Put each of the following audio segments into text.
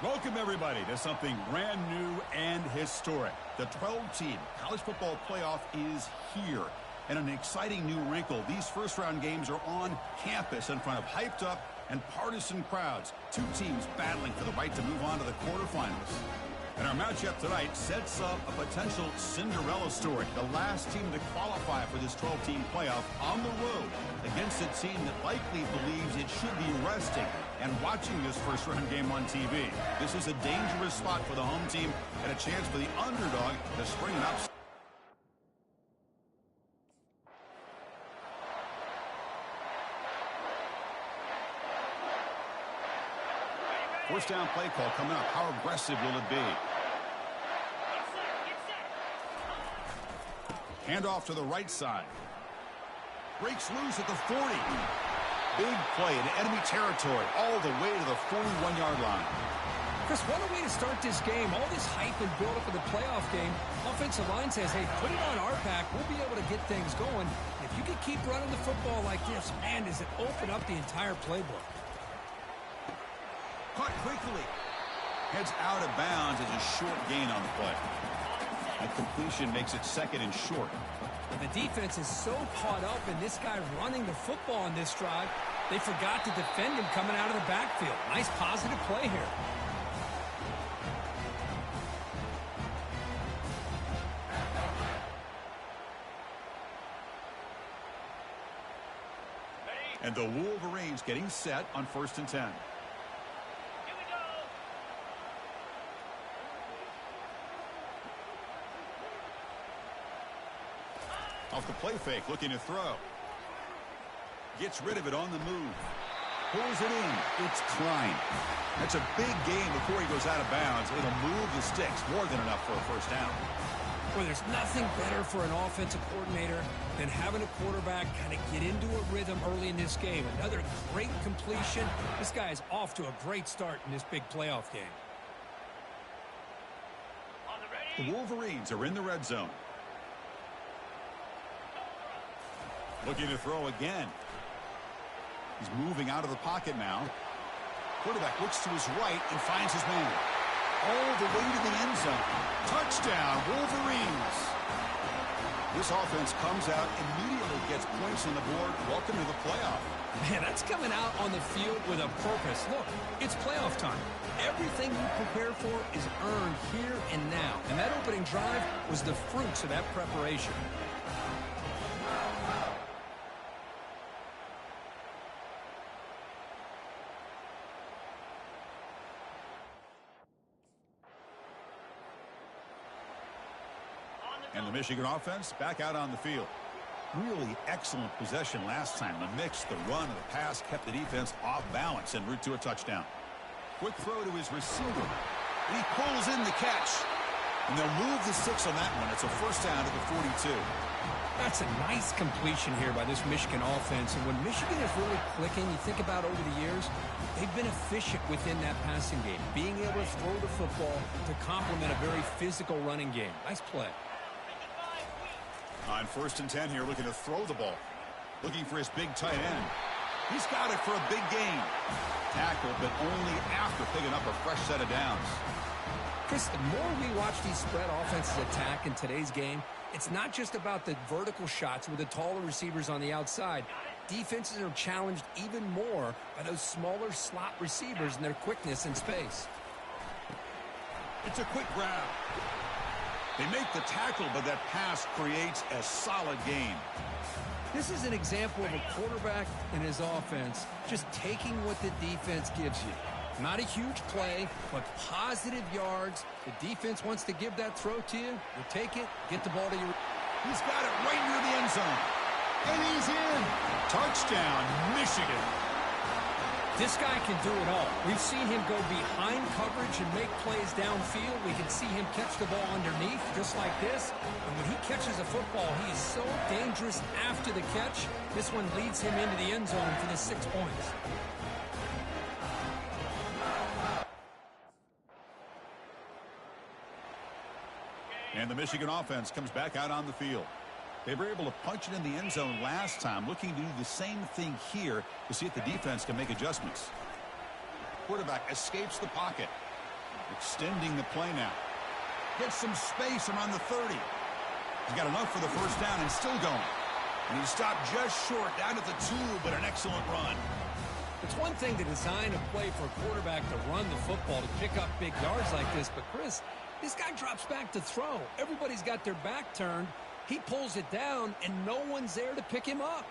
Welcome, everybody, to something brand new and historic. The 12-team college football playoff is here. And an exciting new wrinkle, these first-round games are on campus in front of hyped-up and partisan crowds. Two teams battling for the right to move on to the quarterfinals. And our matchup tonight sets up a potential Cinderella story. The last team to qualify for this 12-team playoff on the road against a team that likely believes it should be resting and watching this first-round game on TV. This is a dangerous spot for the home team and a chance for the underdog to spring an upset. First down play call coming up. How aggressive will it be? Handoff to the right side. Breaks loose at the 40. Big play in enemy territory all the way to the 41-yard line. Chris, what a way to start this game. All this hype and build-up of the playoff game. Offensive line says, hey, put it on our back. We'll be able to get things going. If you can keep running the football like this, man, does it open up the entire playbook. Caught quickly. Heads out of bounds as a short gain on the play. That completion makes it second and short. And the defense is so caught up in this guy running the football on this drive, they forgot to defend him coming out of the backfield. Nice positive play here. And the Wolverines getting set on 1st and 10. Off the play fake, looking to throw. Gets rid of it on the move. Pulls it in. It's Klein. That's a big gain before he goes out of bounds. It'll move the sticks. More than enough for a first down. Well, there's nothing better for an offensive coordinator than having a quarterback kind of get into a rhythm early in this game. Another great completion. This guy is off to a great start in this big playoff game. The Wolverines are in the red zone. Looking to throw again. He's moving out of the pocket now. Quarterback looks to his right and finds his man. All the way to the end zone. Touchdown, Wolverines. This offense comes out, immediately gets points on the board. Welcome to the playoff. Man, that's coming out on the field with a purpose. Look, it's playoff time. Everything you prepare for is earned here and now. And that opening drive was the fruits of that preparation. And the Michigan offense back out on the field. Really excellent possession last time. The mix, the run, and the pass kept the defense off balance en route to a touchdown. Quick throw to his receiver. And he pulls in the catch. And they'll move the sticks on that one. It's a first down at the 42. That's a nice completion here by this Michigan offense. And when Michigan is really clicking, you think about over the years, they've been efficient within that passing game. Being able to throw the football to complement a very physical running game. Nice play. On 1st and 10 here, looking to throw the ball. Looking for his big tight end. He's got it for a big gain. Tackle, but only after picking up a fresh set of downs. Chris, the more we watch these spread offenses attack in today's game, it's not just about the vertical shots with the taller receivers on the outside. Defenses are challenged even more by those smaller slot receivers and their quickness in space. It's a quick grab. They make the tackle, but that pass creates a solid gain. This is an example of a quarterback and his offense just taking what the defense gives you. Not a huge play, but positive yards. The defense wants to give that throw to you. You take it, get the ball to you. He's got it right near the end zone. And he's in. Touchdown, Michigan. This guy can do it all. We've seen him go behind coverage and make plays downfield. We can see him catch the ball underneath just like this. And when he catches a football, he is so dangerous after the catch. This one leads him into the end zone for the 6 points. And the Michigan offense comes back out on the field. They were able to punch it in the end zone last time, looking to do the same thing here to see if the defense can make adjustments. Quarterback escapes the pocket. Extending the play now. Gets some space around the 30. He's got enough for the first down and still going. And he stopped just short down at the 2, but an excellent run. It's one thing to design a play for a quarterback to run the football, to pick up big yards like this. But, Chris, this guy drops back to throw. Everybody's got their back turned. He pulls it down, and no one's there to pick him up.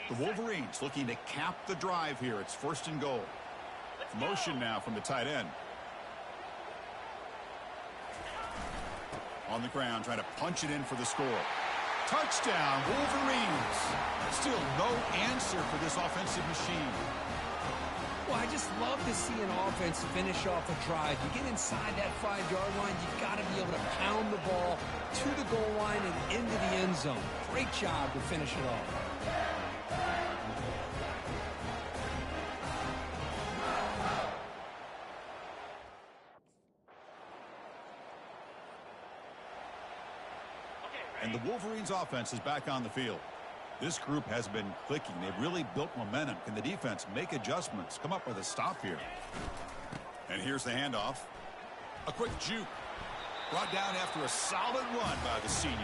The Wolverines looking to cap the drive here. It's 1st and goal. Motion now from the tight end. On the ground, trying to punch it in for the score. Touchdown, Wolverines. Still no answer for this offensive machine. Well, I just love to see an offense finish off a drive. You get inside that 5-yard line, you've got to be able to pound the ball to the goal line and into the end zone. Great job to finish it off. And the Wolverines offense is back on the field. This group has been clicking. They've really built momentum. Can the defense make adjustments? Come up with a stop here. And here's the handoff. A quick juke. Brought down after a solid run by the senior.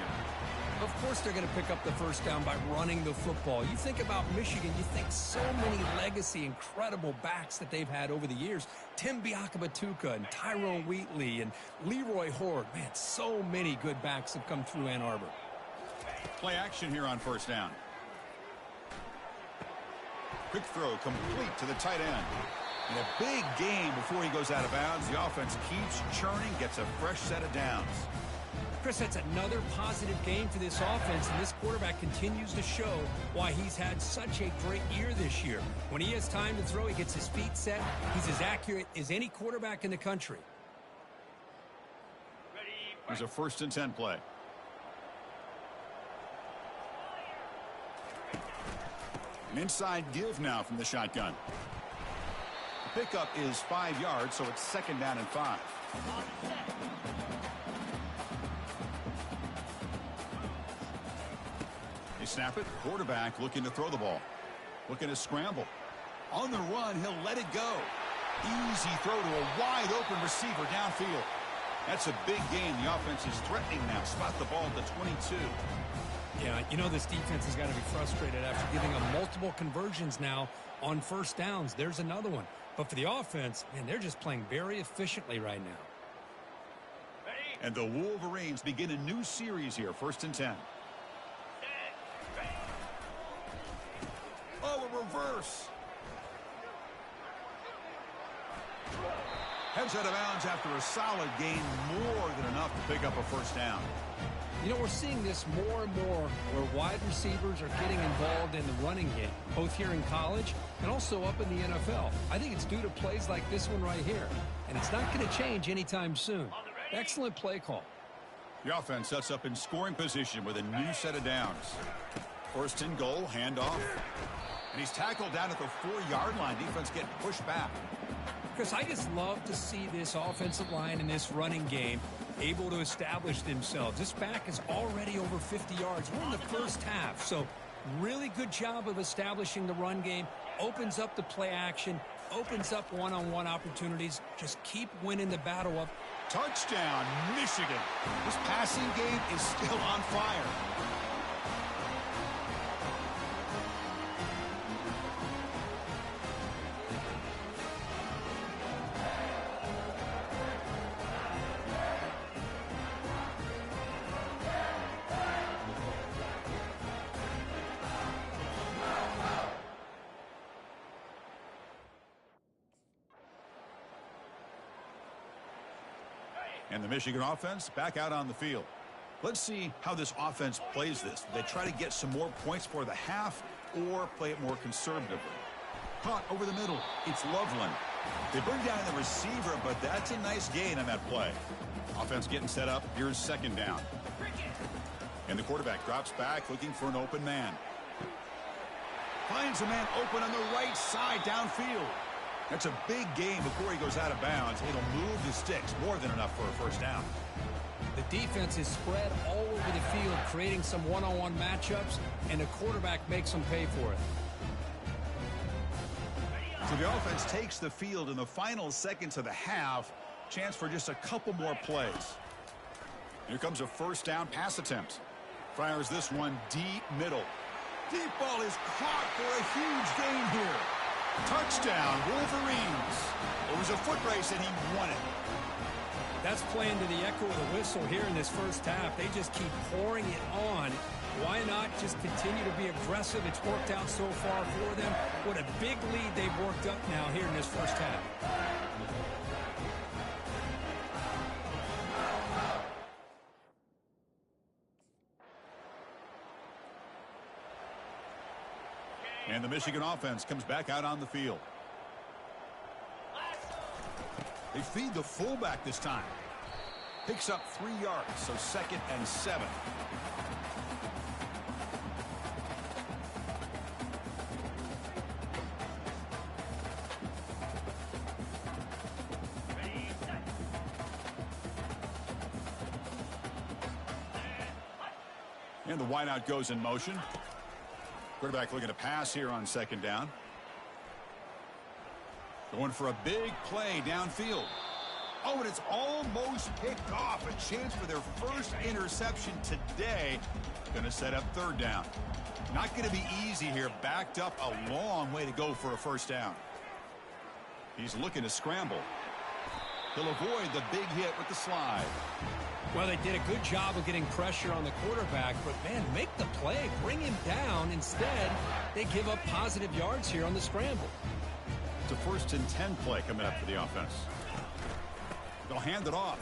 Of course they're going to pick up the first down by running the football. You think about Michigan, you think so many legacy, incredible backs that they've had over the years. Tim Biakabatuka and Tyrone Wheatley and Leroy Horde. Man, so many good backs have come through Ann Arbor. Play action here on 1st down. Quick throw complete to the tight end. And a big gain before he goes out of bounds. The offense keeps churning, gets a fresh set of downs. Chris, that's another positive game for this offense, and this quarterback continues to show why he's had such a great year this year. When he has time to throw, he gets his feet set. He's as accurate as any quarterback in the country. Here's a 1st and 10 play. An inside give now from the shotgun. The pickup is 5 yards, so it's 2nd down and 5. They snap it. Quarterback looking to throw the ball. Looking to scramble. On the run, he'll let it go. Easy throw to a wide open receiver downfield. That's a big gain. The offense is threatening now. Spot the ball at the 22. Yeah, you know this defense has got to be frustrated after giving them multiple conversions now on 1st downs. There's another one. But for the offense, man, they're just playing very efficiently right now. And the Wolverines begin a new series here. 1st and 10. Oh, a reverse. Heads out of bounds after a solid gain, more than enough to pick up a 1st down. You know, we're seeing this more and more where wide receivers are getting involved in the running game, both here in college and also up in the NFL. I think it's due to plays like this one right here, and it's not going to change anytime soon. Excellent play call. The offense sets up in scoring position with a new set of downs. 1st and goal, handoff. And he's tackled down at the 4-yard line. Defense getting pushed back. Chris, I just love to see this offensive line in this running game able to establish themselves. This back is already over 50 yards. We're in the 1st half, so really good job of establishing the run game. Opens up the play action, opens up one-on-one opportunities. Just keep winning the battle up. Touchdown, Michigan. This passing game is still on fire. And the Michigan offense back out on the field. Let's see how this offense plays this. Do they try to get some more points for the half or play it more conservatively? Caught over the middle. It's Loveland. They bring down the receiver, but that's a nice gain on that play. Offense getting set up. Here's 2nd down. And the quarterback drops back looking for an open man. Finds a man open on the right side downfield. That's a big gain before he goes out of bounds. It'll move the sticks, more than enough for a 1st down. The defense is spread all over the field, creating some one-on-one matchups, and the quarterback makes them pay for it. So the offense takes the field in the final seconds of the half. Chance for just a couple more plays. Here comes a first down pass attempt. Fires this one deep middle. Deep ball is caught for a huge gain here. Touchdown, Wolverines. It was a foot race and he won it. That's playing to the echo of the whistle here in this first half. They just keep pouring it on. Why not just continue to be aggressive? It's worked out so far for them. What a big lead they've worked up now here in this first half. And the Michigan offense comes back out on the field. They feed the fullback this time. Picks up 3 yards, so 2nd and 7. And the wideout goes in motion. Quarterback looking to pass here on 2nd down. Going for a big play downfield. Oh, and it's almost picked off. A chance for their first interception today. Going to set up 3rd down. Not going to be easy here. Backed up a long way to go for a first down. He's looking to scramble. He'll avoid the big hit with the slide. Well, they did a good job of getting pressure on the quarterback, but, man, make the play. Bring him down. Instead, they give up positive yards here on the scramble. It's a 1st and 10 play coming up for the offense. They'll hand it off.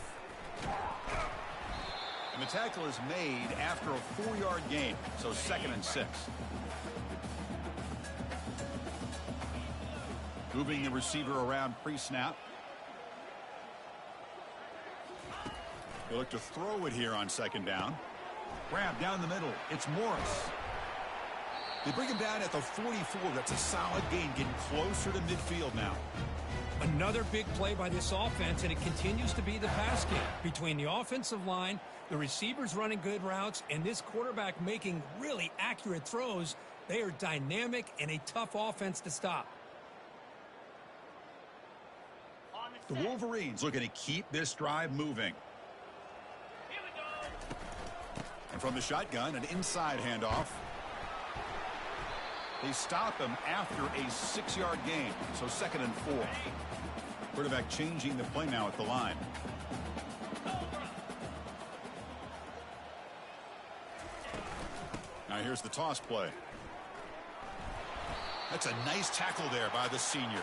And the tackle is made after a 4-yard gain, so 2nd and 6. Moving the receiver around pre-snap. They look to throw it here on 2nd down. Grab down the middle. It's Morris. They bring him down at the 44. That's a solid gain, getting closer to midfield now. Another big play by this offense, and it continues to be the pass game between the offensive line, the receivers running good routes, and this quarterback making really accurate throws. They are dynamic and a tough offense to stop. The Wolverines looking to keep this drive moving. And from the shotgun, an inside handoff. They stop him after a 6-yard gain, so 2nd and 4. Quarterback changing the play now at the line. Now here's the toss play. That's a nice tackle there by the senior.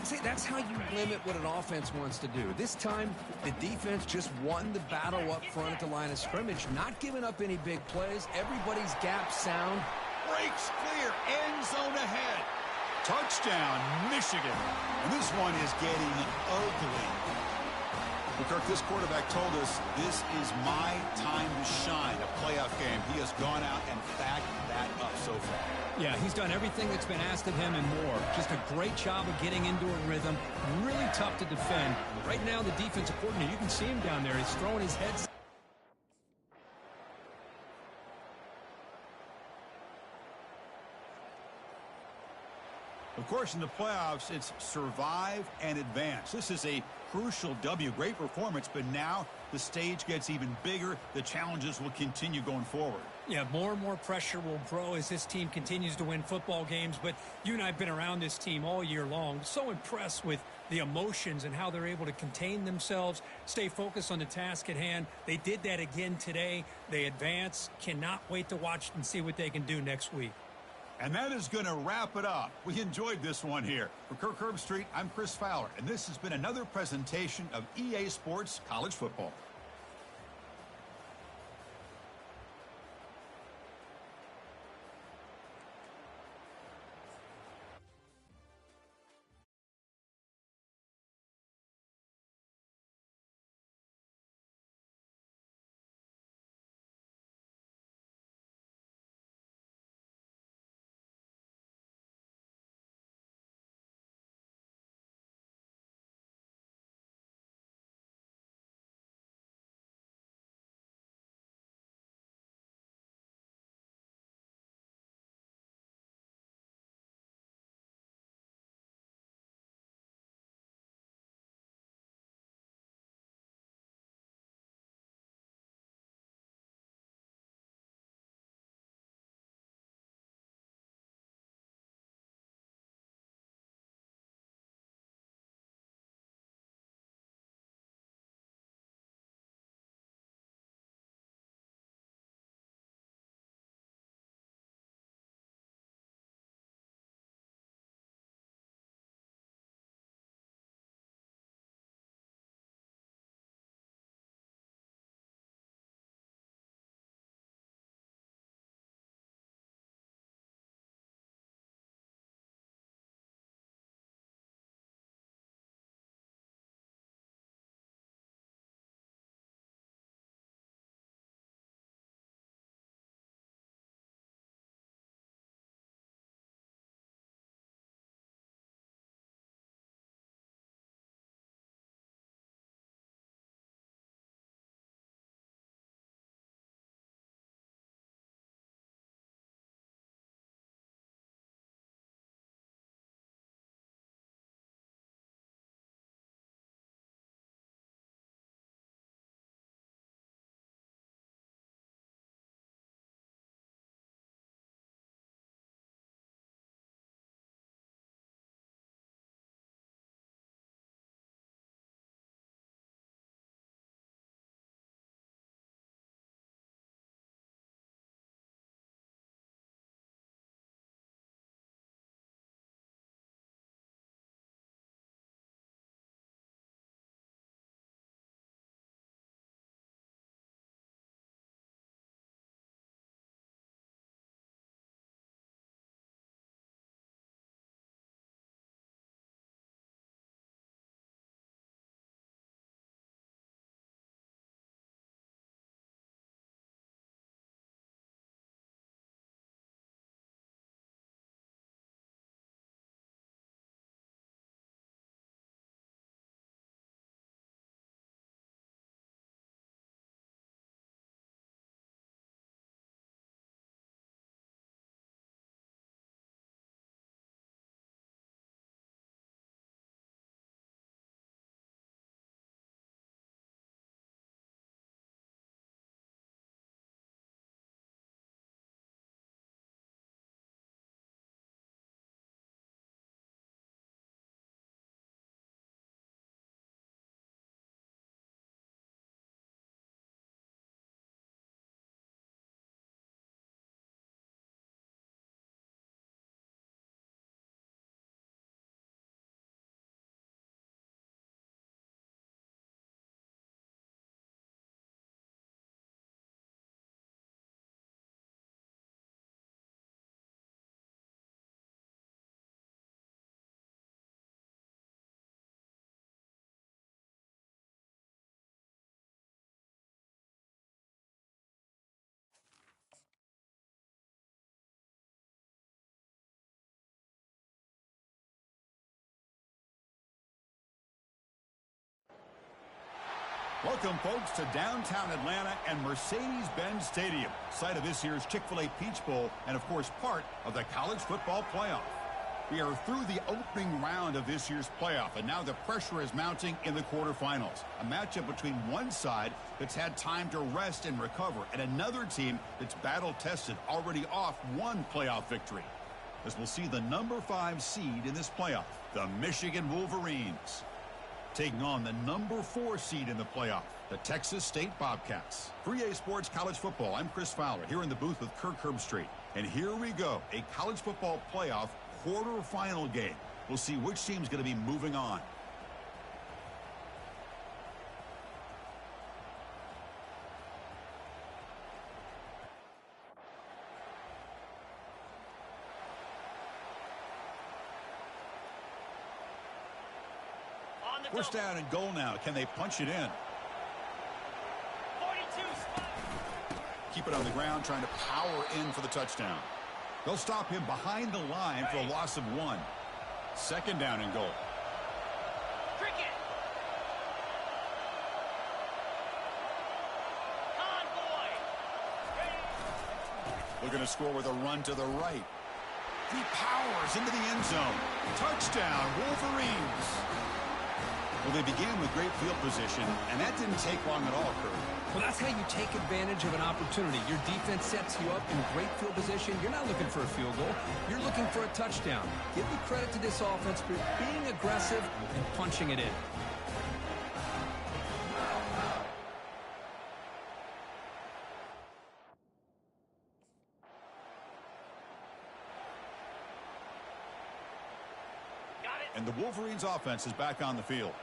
See, that's how you limit what an offense wants to do. This time, the defense just won the battle up front at the line of scrimmage, not giving up any big plays. Everybody's gap sound. Breaks clear, end zone ahead. Touchdown, Michigan. And this one is getting ugly. Well, Kirk, this quarterback told us this is my time to shine, a playoff game. He has gone out and backed that up so far. Yeah, he's done everything that's been asked of him and more. Just a great job of getting into a rhythm. Really tough to defend. Right now, the defensive coordinator, you can see him down there. He's throwing his head. Of course, in the playoffs, it's survive and advance. This is a crucial W. Great performance, but now the stage gets even bigger. The challenges will continue going forward. Yeah, more and more pressure will grow as this team continues to win football games. But you and I have been around this team all year long. So impressed with the emotions and how they're able to contain themselves, stay focused on the task at hand. They did that again today. They advance. Cannot wait to watch and see what they can do next week. And that is going to wrap it up. We enjoyed this one here. For Kirk Herbstreit, I'm Chris Fowler, and this has been another presentation of EA Sports College Football. Welcome, folks, to downtown Atlanta and Mercedes-Benz Stadium, site of this year's Chick-fil-A Peach Bowl and, of course, part of the college football playoff. We are through the opening round of this year's playoff, and now the pressure is mounting in the quarterfinals. A matchup between one side that's had time to rest and recover, and another team that's battle-tested, already off one playoff victory. As we'll see the number 5 seed in this playoff, the Michigan Wolverines, taking on the number 4 seed in the playoff, the Texas State Bobcats. For EA Sports College Football, I'm Chris Fowler here in the booth with Kirk Herbstreit. And here we go, a college football playoff quarterfinal game. We'll see which team's going to be moving on. First down and goal now. Can they punch it in? 42 spot. Keep it on the ground, trying to power in for the touchdown. They'll stop him behind the line for a loss of 1. Second down and goal. Cricket. Convoy. Looking to score with a run to the right. He powers into the end zone. Touchdown, Wolverines. Well, they began with great field position, and that didn't take long at all, Kurt. Well, that's how you take advantage of an opportunity. Your defense sets you up in great field position. You're not looking for a field goal. You're looking for a touchdown. Give the credit to this offense for being aggressive and punching it in. And the Wolverines offense is back on the field.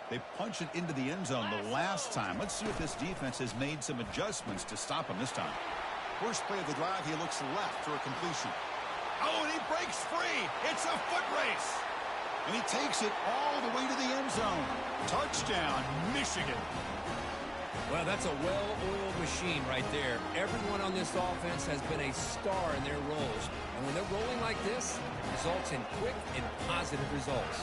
They punched it into the end zone the last time. Let's see if this defense has made some adjustments to stop him this time. First play of the drive, he looks left for a completion. Oh, and he breaks free. It's a foot race. And he takes it all the way to the end zone. Touchdown, Michigan. Well, that's a well-oiled machine right there. Everyone on this offense has been a star in their roles. And when they're rolling like this, it results in quick and positive results.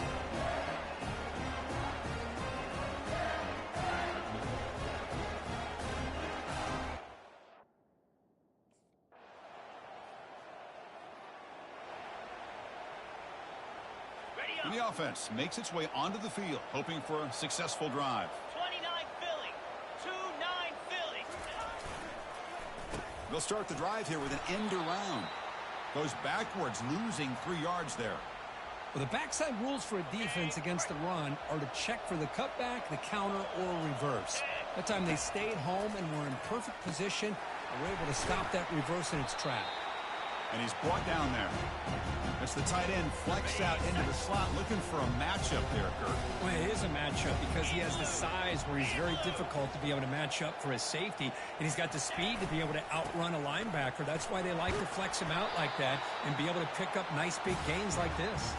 And the offense makes its way onto the field, hoping for a successful drive. 29 Philly. 2-9 Philly. They'll start the drive here with an end around. Goes backwards, losing 3 yards there. Well, the backside rules for a defense against the run are to check for the cutback, the counter, or reverse. That time they stayed home and were in perfect position and were able to stop that reverse in its track. And he's brought down there. That's the tight end flexed out into the slot, looking for a matchup there, Kurt. Well, it is a matchup because he has the size where he's very difficult to be able to match up for his safety, and he's got the speed to be able to outrun a linebacker. That's why they like to flex him out like that and be able to pick up nice big gains like this.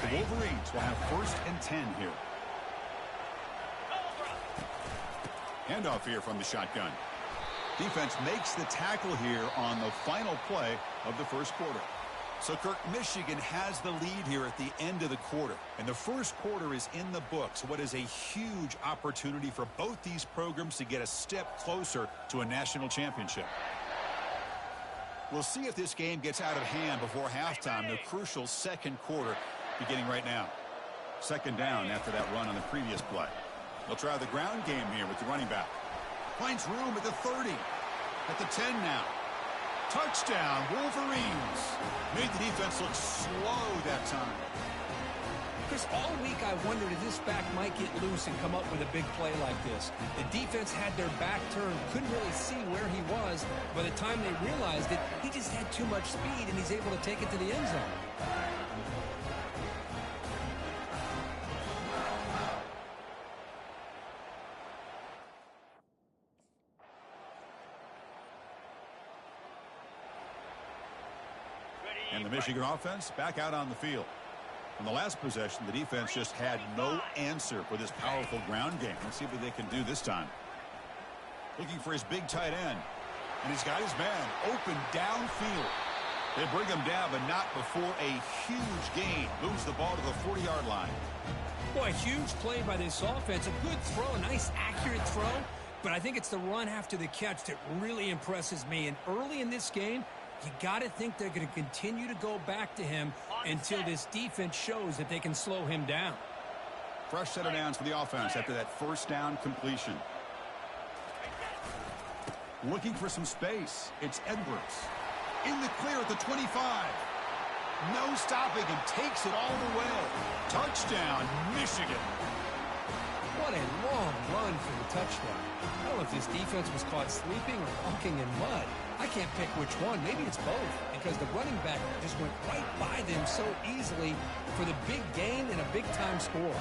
The Wolverines will have 1st and 10 here. Handoff here from the shotgun. Defense makes the tackle here on the final play of the first quarter. So, Kirk, Michigan has the lead here at the end of the quarter. And the first quarter is in the books. What is a huge opportunity for both these programs to get a step closer to a national championship. We'll see if this game gets out of hand before halftime. The crucial second quarter beginning right now. Second down after that run on the previous play. They'll try the ground game here with the running back. Finds room at the 30. At the 10 now. Touchdown, Wolverines. Made the defense look slow that time. Chris, all week I wondered if this back might get loose and come up with a big play like this. The defense had their back turned, couldn't really see where he was. By the time they realized it, he just had too much speed, and he's able to take it to the end zone. And the Michigan offense back out on the field. In the last possession, the defense just had no answer for this powerful ground game. Let's see what they can do this time. Looking for his big tight end. And he's got his man open downfield. They bring him down, but not before a huge gain. Moves the ball to the 40-yard line. Boy, a huge play by this offense. A good throw, a nice, accurate throw. But I think it's the run after the catch that really impresses me. And early in this game, you got to think they're going to continue to go back to him until this defense shows that they can slow him down. Fresh set of downs for the offense after that first down completion. Looking for some space. It's Edwards. In the clear at the 25. No stopping and takes it all the way. Touchdown, Michigan. What a long run for the touchdown. I don't know if this defense was caught sleeping or walking in mud. I can't pick which one. Maybe it's both, because the running back just went right by them so easily for the big gain and a big-time score.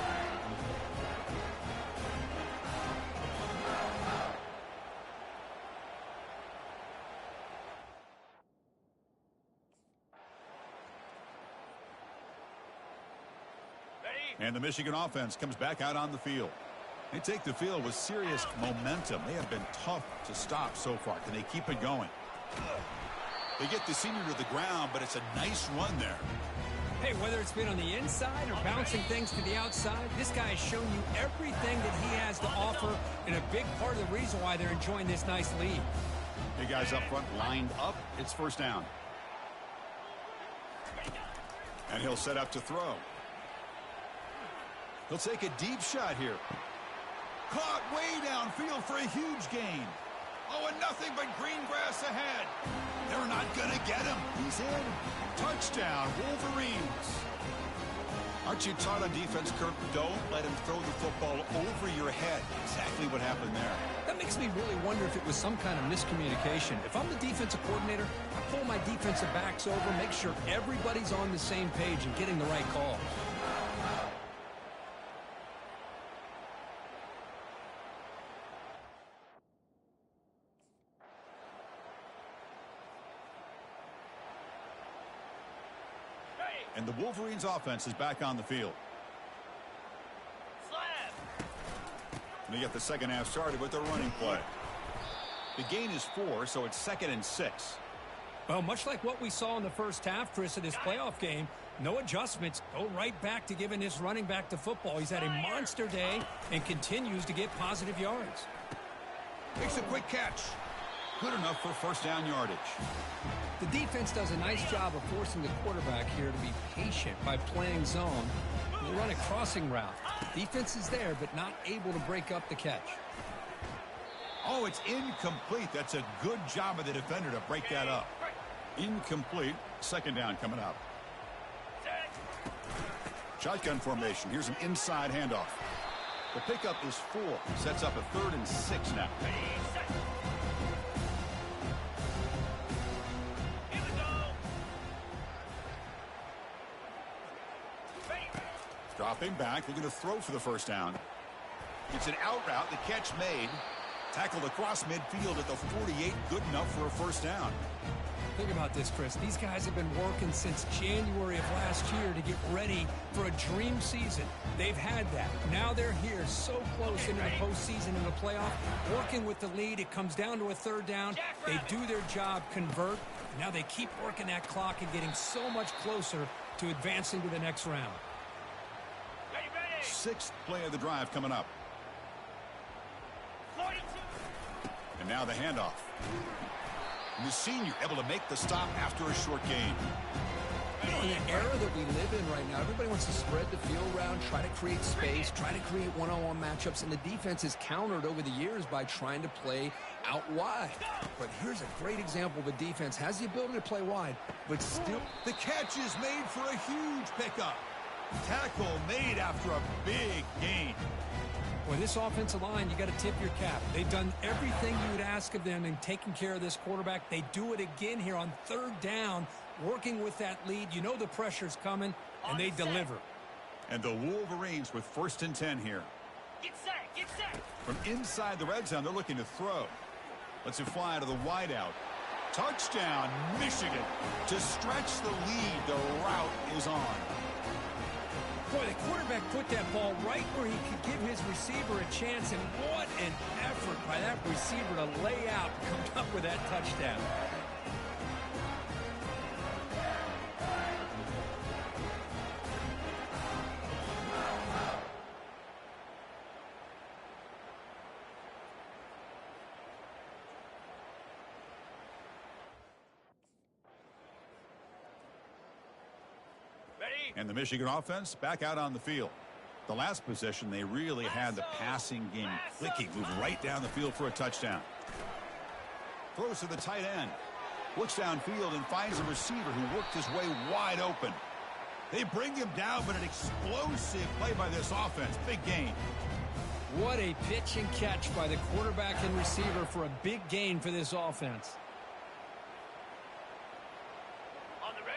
And the Michigan offense comes back out on the field. They take the field with serious momentum. They have been tough to stop so far. Can they keep it going? They get the senior to the ground, but it's a nice run there. Hey, whether it's been on the inside or bouncing things to the outside, this guy has shown you everything that he has to offer, and a big part of the reason why they're enjoying this nice lead. The guys up front lined up. It's first down. And he'll set up to throw. He'll take a deep shot here. Caught way downfield for a huge gain. Oh, and nothing but green grass ahead. They're not going to get him. He's in. Touchdown, Wolverines. Aren't you taught on defense, Kirk? Don't let him throw the football over your head. Exactly what happened there. That makes me really wonder if it was some kind of miscommunication. If I'm the defensive coordinator, I pull my defensive backs over, make sure everybody's on the same page and getting the right call. And the Wolverines offense is back on the field. And they get the second half started with their running play. The gain is 4, so it's 2nd and 6. Well, much like what we saw in the first half, Chris, of this playoff game, no adjustments. Go right back to giving this running back the football. He's had a monster day and continues to get positive yards. Makes a quick catch. Good enough for first down yardage. The defense does a nice job of forcing the quarterback here to be patient by playing zone. They run a crossing route. Defense is there, but not able to break up the catch. Oh, it's incomplete. That's a good job of the defender to break that up. Incomplete. Second down coming up. Shotgun formation. Here's an inside handoff. The pickup is 4. Sets up a 3rd and 6 now. Dropping back, looking to throw for the first down. It's an out route, the catch made. Tackled across midfield at the 48, good enough for a first down. Think about this, Chris. These guys have been working since January of last year to get ready for a dream season. They've had that. Now they're here, so close into the postseason and the playoff, working with the lead. It comes down to a 3rd down. They do their job, convert. Now they keep working that clock and getting so much closer to advancing to the next round. 6th play of the drive coming up. 42. And now the handoff. And the senior able to make the stop after a short gain. You know, in the era that we live in right now, everybody wants to spread the field around, try to create space, try to create one-on-one matchups, and the defense is countered over the years by trying to play out wide. But here's a great example of a defense has the ability to play wide, but still... The catch is made for a huge pickup. Tackle made after a big gain. Boy, this offensive line, you got to tip your cap. They've done everything you would ask of them in taking care of this quarterback. They do it again here on 3rd down, working with that lead. You know the pressure's coming, and they deliver. And the Wolverines with 1st and 10 here. Get set, get set. From inside the red zone, they're looking to throw. Lets it fly to the wideout. Touchdown, Michigan. To stretch the lead, the route is on. Boy, the quarterback put that ball right where he could give his receiver a chance, and what an effort by that receiver to lay out and come up with that touchdown. And the Michigan offense back out on the field. The last possession, they really had the passing game clicking. Moved right down the field for a touchdown. Throws to the tight end. Looks downfield and finds a receiver who worked his way wide open. They bring him down, but an explosive play by this offense. Big gain. What a pitch and catch by the quarterback and receiver for a big gain for this offense.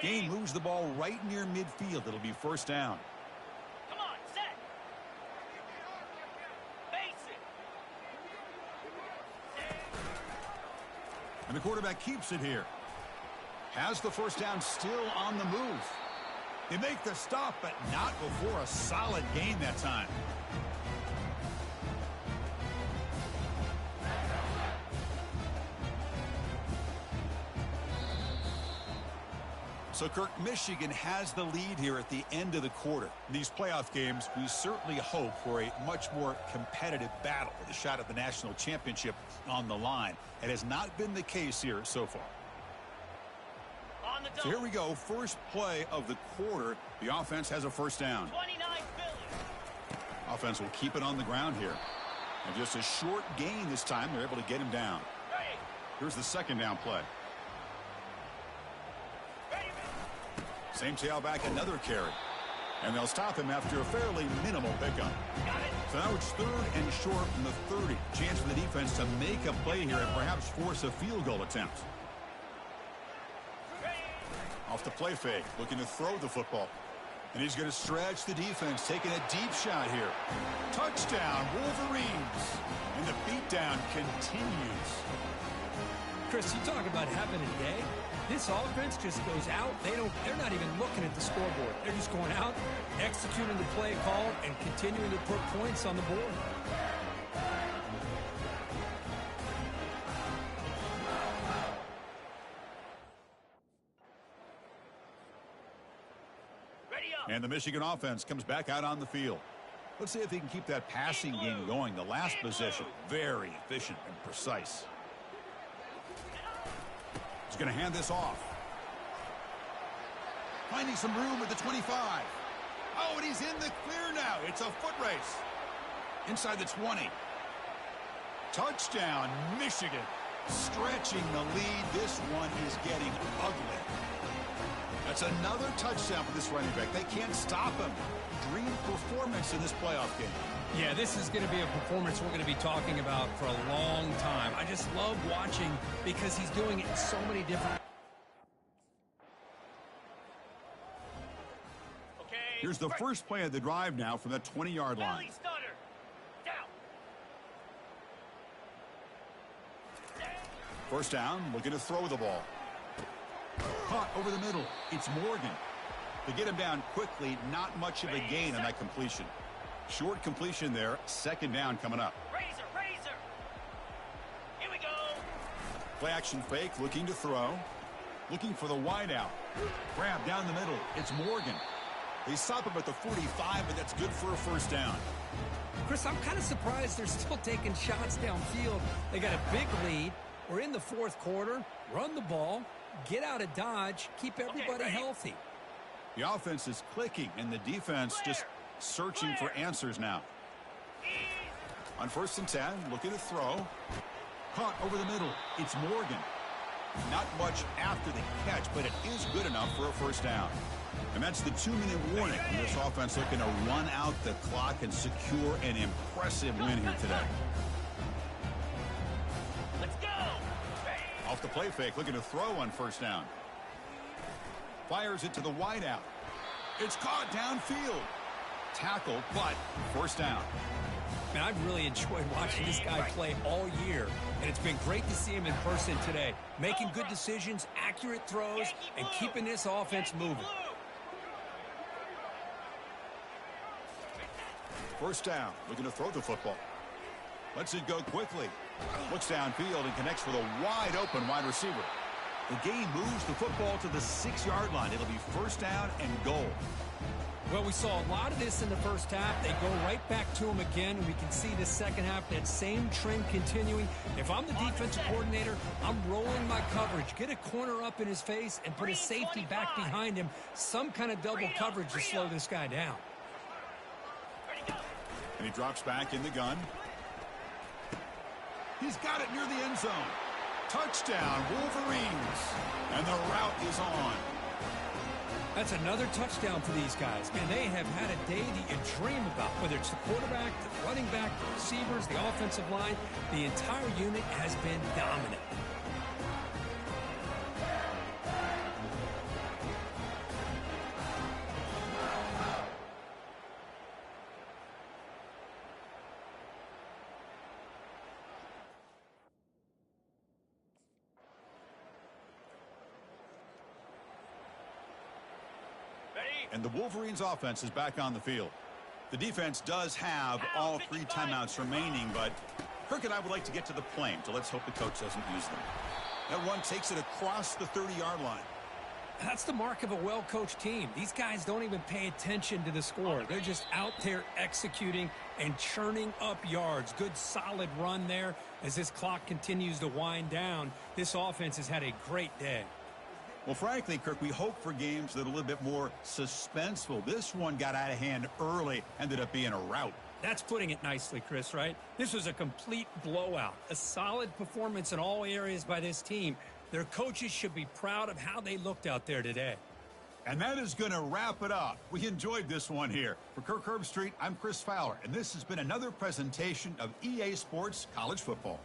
Gain moves the ball right near midfield. It'll be first down. Come on, set. Base it. And the quarterback keeps it here. Has the first down, still on the move. They make the stop, but not before a solid gain that time. So, Kirk, Michigan has the lead here at the end of the quarter. In these playoff games, we certainly hope for a much more competitive battle with a shot at the national championship on the line. It has not been the case here so far. On the So here we go, first play of the quarter. The offense has a first down. 29 Philly. Offense will keep it on the ground here. And just a short gain this time, they're able to get him down. Ready. Here's the second down play. Ready. Same tailback, another carry. And they'll stop him after a fairly minimal pickup. Got it. So now it's third and short from the 30. Chance for the defense to make a play here and perhaps force a field goal attempt. Ready. Off the play fake, looking to throw the football. And he's going to stretch the defense, taking a deep shot here. Touchdown, Wolverines. And the beatdown continues. Chris, you talk about having a day. This offense just goes out. They're not even looking at the scoreboard. They're just going out, executing the play call, and continuing to put points on the board. Ready up. And the Michigan offense comes back out on the field. Let's see if he can keep that passing game going. The last possession, very efficient and precise. He's going to hand this off. Finding some room at the 25. Oh, and he's in the clear now. It's a foot race. Inside the 20. Touchdown, Michigan. Stretching the lead. This one is getting ugly. That's another touchdown for this running back. They can't stop him. Dream performance in this playoff game. Yeah, this is going to be a performance we're going to be talking about for a long time. I just love watching because he's doing it in so many different... Okay. Here's the first play of the drive now from the 20-yard line. Belly stutter. Down. First down, looking to throw the ball. Caught over the middle. It's Morgan. To get him down quickly, not much of a gain on that completion. Short completion there. Second down coming up. Razor, razor. Here we go. Play action fake, looking to throw. Looking for the wide out. Grab down the middle. It's Morgan. They stop him at the 45, but that's good for a first down. Chris, I'm kind of surprised they're still taking shots downfield. They got a big lead. We're in the fourth quarter. Run the ball. Get out of Dodge. Keep everybody healthy. The offense is clicking, and the defense just searching for answers now. On first and 10, looking to throw. Caught over the middle. It's Morgan. Not much after the catch, but it is good enough for a first down. And that's the 2-minute warning. And this offense looking to run out the clock and secure an impressive win here today. Let's go. Off the play fake, looking to throw on first down. Fires it to the wide out. It's caught downfield. Tackle, but first down. Man, I've really enjoyed watching this guy play all year, and it's been great to see him in person today, making good decisions, accurate throws, and keeping this offense moving. First down, looking to throw the football. Lets it go quickly. Looks downfield and connects with a wide open wide receiver. The game moves the football to the 6-yard line. It'll be first down and goal. Well, we saw a lot of this in the first half. They go right back to him again, and we can see the second half, that same trend continuing. If I'm the defensive coordinator, I'm rolling my coverage. Get a corner up in his face and put a safety back behind him. Some kind of double coverage to slow this guy down. And he drops back in the gun. He's got it near the end zone. Touchdown, Wolverines. And the route is on. That's another touchdown for these guys. Man, they have had a day that you dream about, whether it's the quarterback, the running back, the receivers, the offensive line. The entire unit has been dominant. And the Wolverines offense is back on the field. The defense does have all 3 timeouts remaining, but Kirk and I would like to get to the plane, so let's hope the coach doesn't use them. That run takes it across the 30-yard line. That's the mark of a well-coached team. These guys don't even pay attention to the score. They're just out there executing and churning up yards. Good, solid run there. As this clock continues to wind down, this offense has had a great day. Well, frankly, Kirk, we hope for games that are a little bit more suspenseful. This one got out of hand early, ended up being a rout. That's putting it nicely, Chris, right? This was a complete blowout. A solid performance in all areas by this team. Their coaches should be proud of how they looked out there today. And that is going to wrap it up. We enjoyed this one here. For Kirk Herbstreit, I'm Chris Fowler, and this has been another presentation of EA Sports College Football.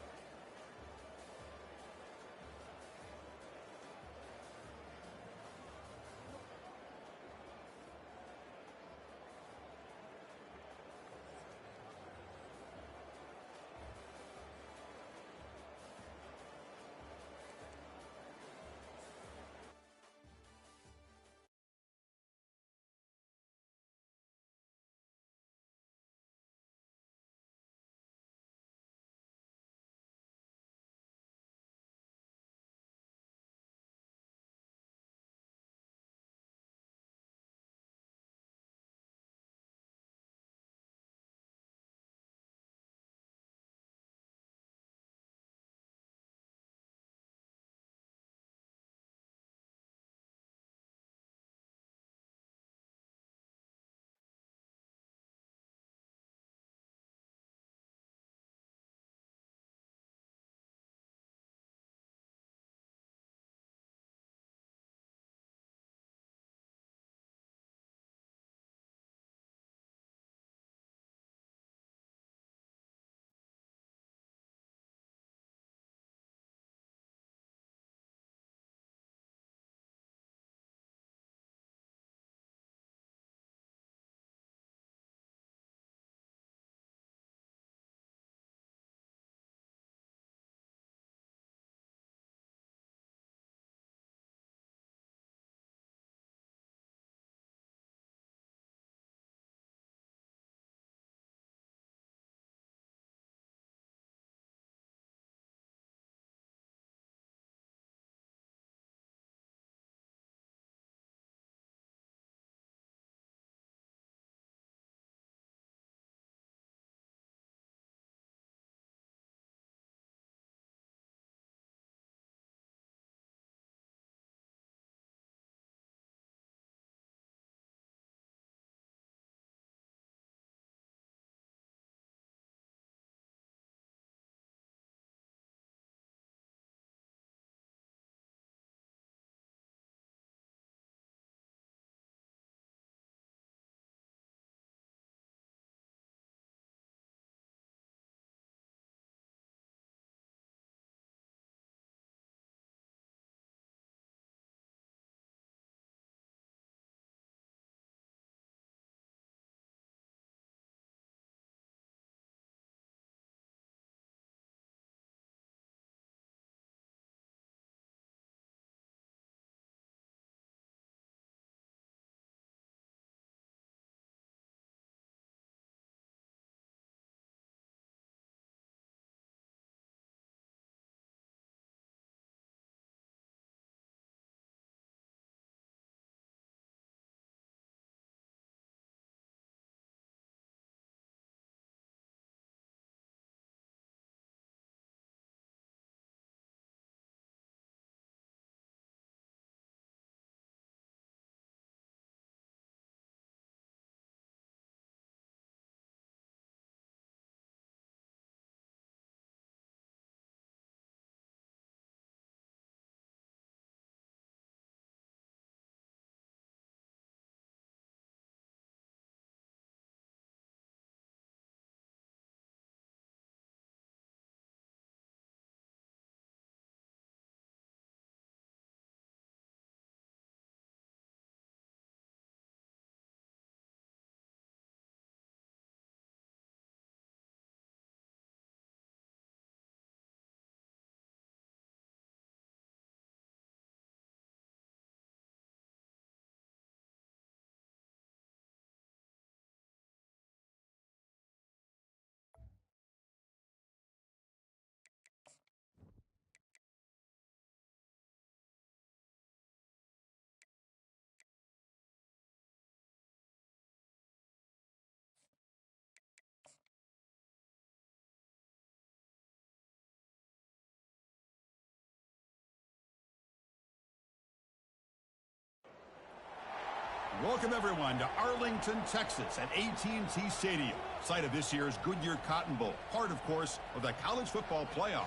Welcome, everyone, to Arlington, Texas at AT&T Stadium, site of this year's Goodyear Cotton Bowl, part, of course, of the college football playoff.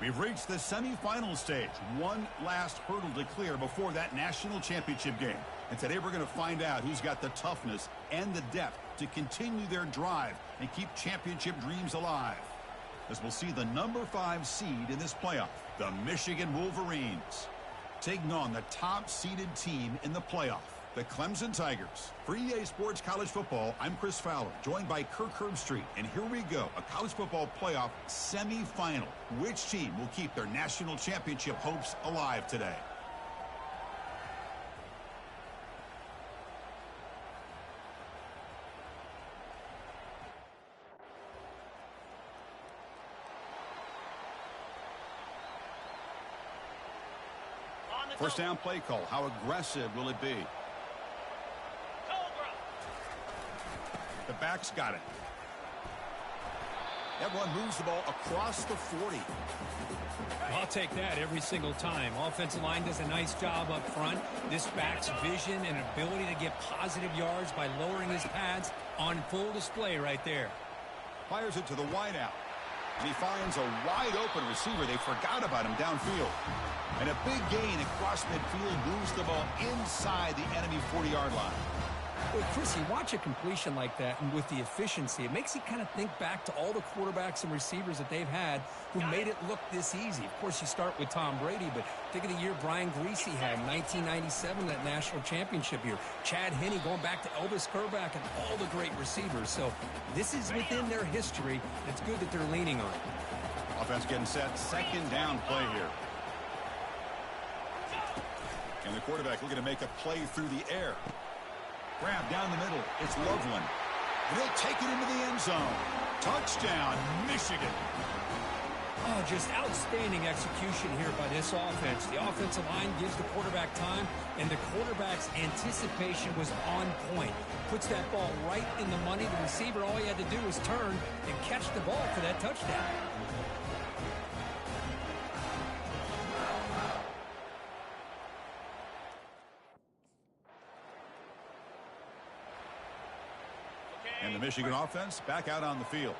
We've reached the semifinal stage, one last hurdle to clear before that national championship game. And today we're going to find out who's got the toughness and the depth to continue their drive and keep championship dreams alive. As we'll see the number 5 seed in this playoff, the Michigan Wolverines, taking on the top-seeded team in the playoff, the Clemson Tigers. For EA Sports College Football, I'm Chris Fowler, joined by Kirk Herbstreit. And here we go, a college football playoff semifinal. Which team will keep their national championship hopes alive today? First down play call. How aggressive will it be? The back's got it. Everyone moves the ball across the 40. I'll take that every single time. Offensive line does a nice job up front. This back's vision and ability to get positive yards by lowering his pads on full display right there. Fires it to the wideout. And he finds a wide-open receiver. They forgot about him downfield. And a big gain across midfield moves the ball inside the enemy 40-yard line. Well, Chris, you watch a completion like that, and with the efficiency, it makes you kind of think back to all the quarterbacks and receivers that they've had who made it look this easy. Of course, you start with Tom Brady, but think of the year Brian Griese had in 1997, that national championship year. Chad Henne going back to Elvis Kerback and all the great receivers. So this is within their history. It's good that they're leaning on it. Offense getting set. Second down play here. And the quarterback looking to make a play through the air. Grab down the middle. It's Loveland. And he'll take it into the end zone. Touchdown, Michigan. Oh, just outstanding execution here by this offense. The offensive line gives the quarterback time, and the quarterback's anticipation was on point. Puts that ball right in the money. The receiver, all he had to do was turn and catch the ball for that touchdown. And the Michigan offense back out on the field.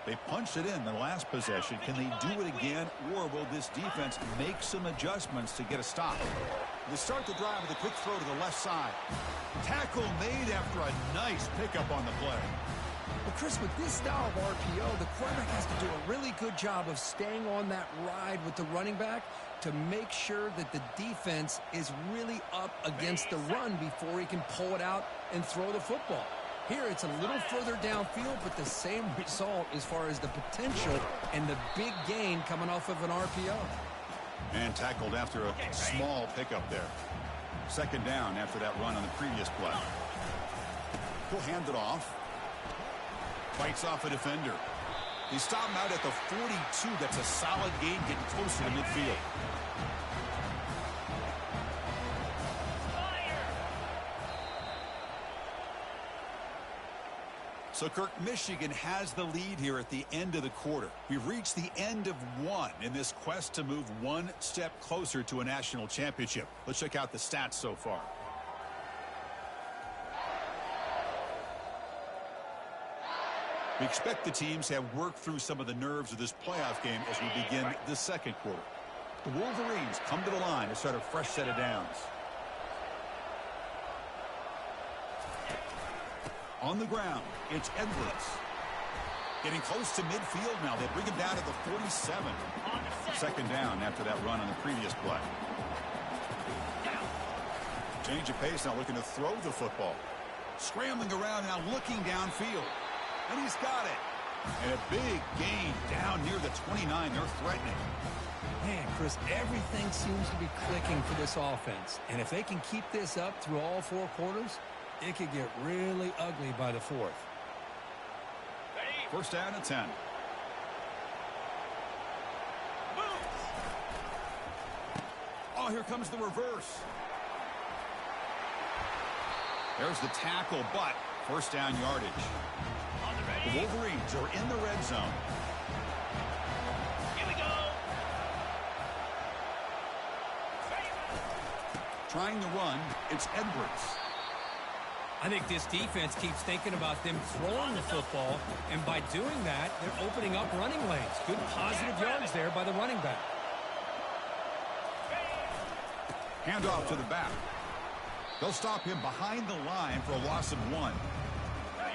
They punched it in the last possession. Can they do it again, or will this defense make some adjustments to get a stop? They start the drive with a quick throw to the left side. Tackle made after a nice pickup on the play. But Chris, with this style of RPO, the quarterback has to do a really good job of staying on that ride with the running back to make sure that the defense is really up against the run before he can pull it out and throw the football. Here, it's a little further downfield, but the same result as far as the potential and the big gain coming off of an RPO. And tackled after a small pickup there. Second down after that run on the previous play. He'll hand it off. Fights off a defender. They stop him out at the 42. That's a solid gain, getting closer to midfield. So, Kirk, Michigan has the lead here at the end of the quarter. We've reached the end of one in this quest to move one step closer to a national championship. Let's check out the stats so far. We expect the teams to have worked through some of the nerves of this playoff game as we begin the second quarter. The Wolverines come to the line to start a fresh set of downs. On the ground, it's Edwards. Getting close to midfield now. They bring him down to the 47. Second down after that run on the previous play. Change of pace, now looking to throw the football. Scrambling around now, looking downfield. And he's got it. And a big gain down near the 29. They're threatening. Man, Chris, everything seems to be clicking for this offense. And if they can keep this up through all four quarters, it could get really ugly by the fourth. First down at 10. Oh, here comes the reverse. There's the tackle, but first down yardage. The Wolverines are in the red zone. Here we go. Trying to run, it's Edwards. I think this defense keeps thinking about them throwing the football, and by doing that, they're opening up running lanes. Good positive yards there by the running back. Handoff to the back. They'll stop him behind the line for a loss of 1.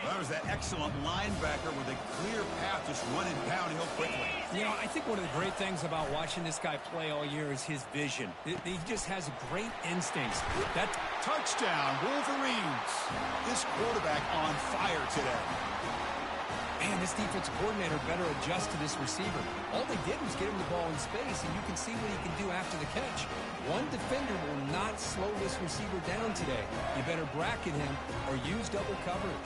That was that excellent linebacker with a clear path just running downhill quickly. You know, I think one of the great things about watching this guy play all year is his vision. He just has great instincts. That touchdown, Wolverines. This quarterback on fire today. Man, this defensive coordinator better adjust to this receiver. All they did was get him the ball in space, and you can see what he can do after the catch. One defender will not slow this receiver down today. You better bracket him or use double coverage.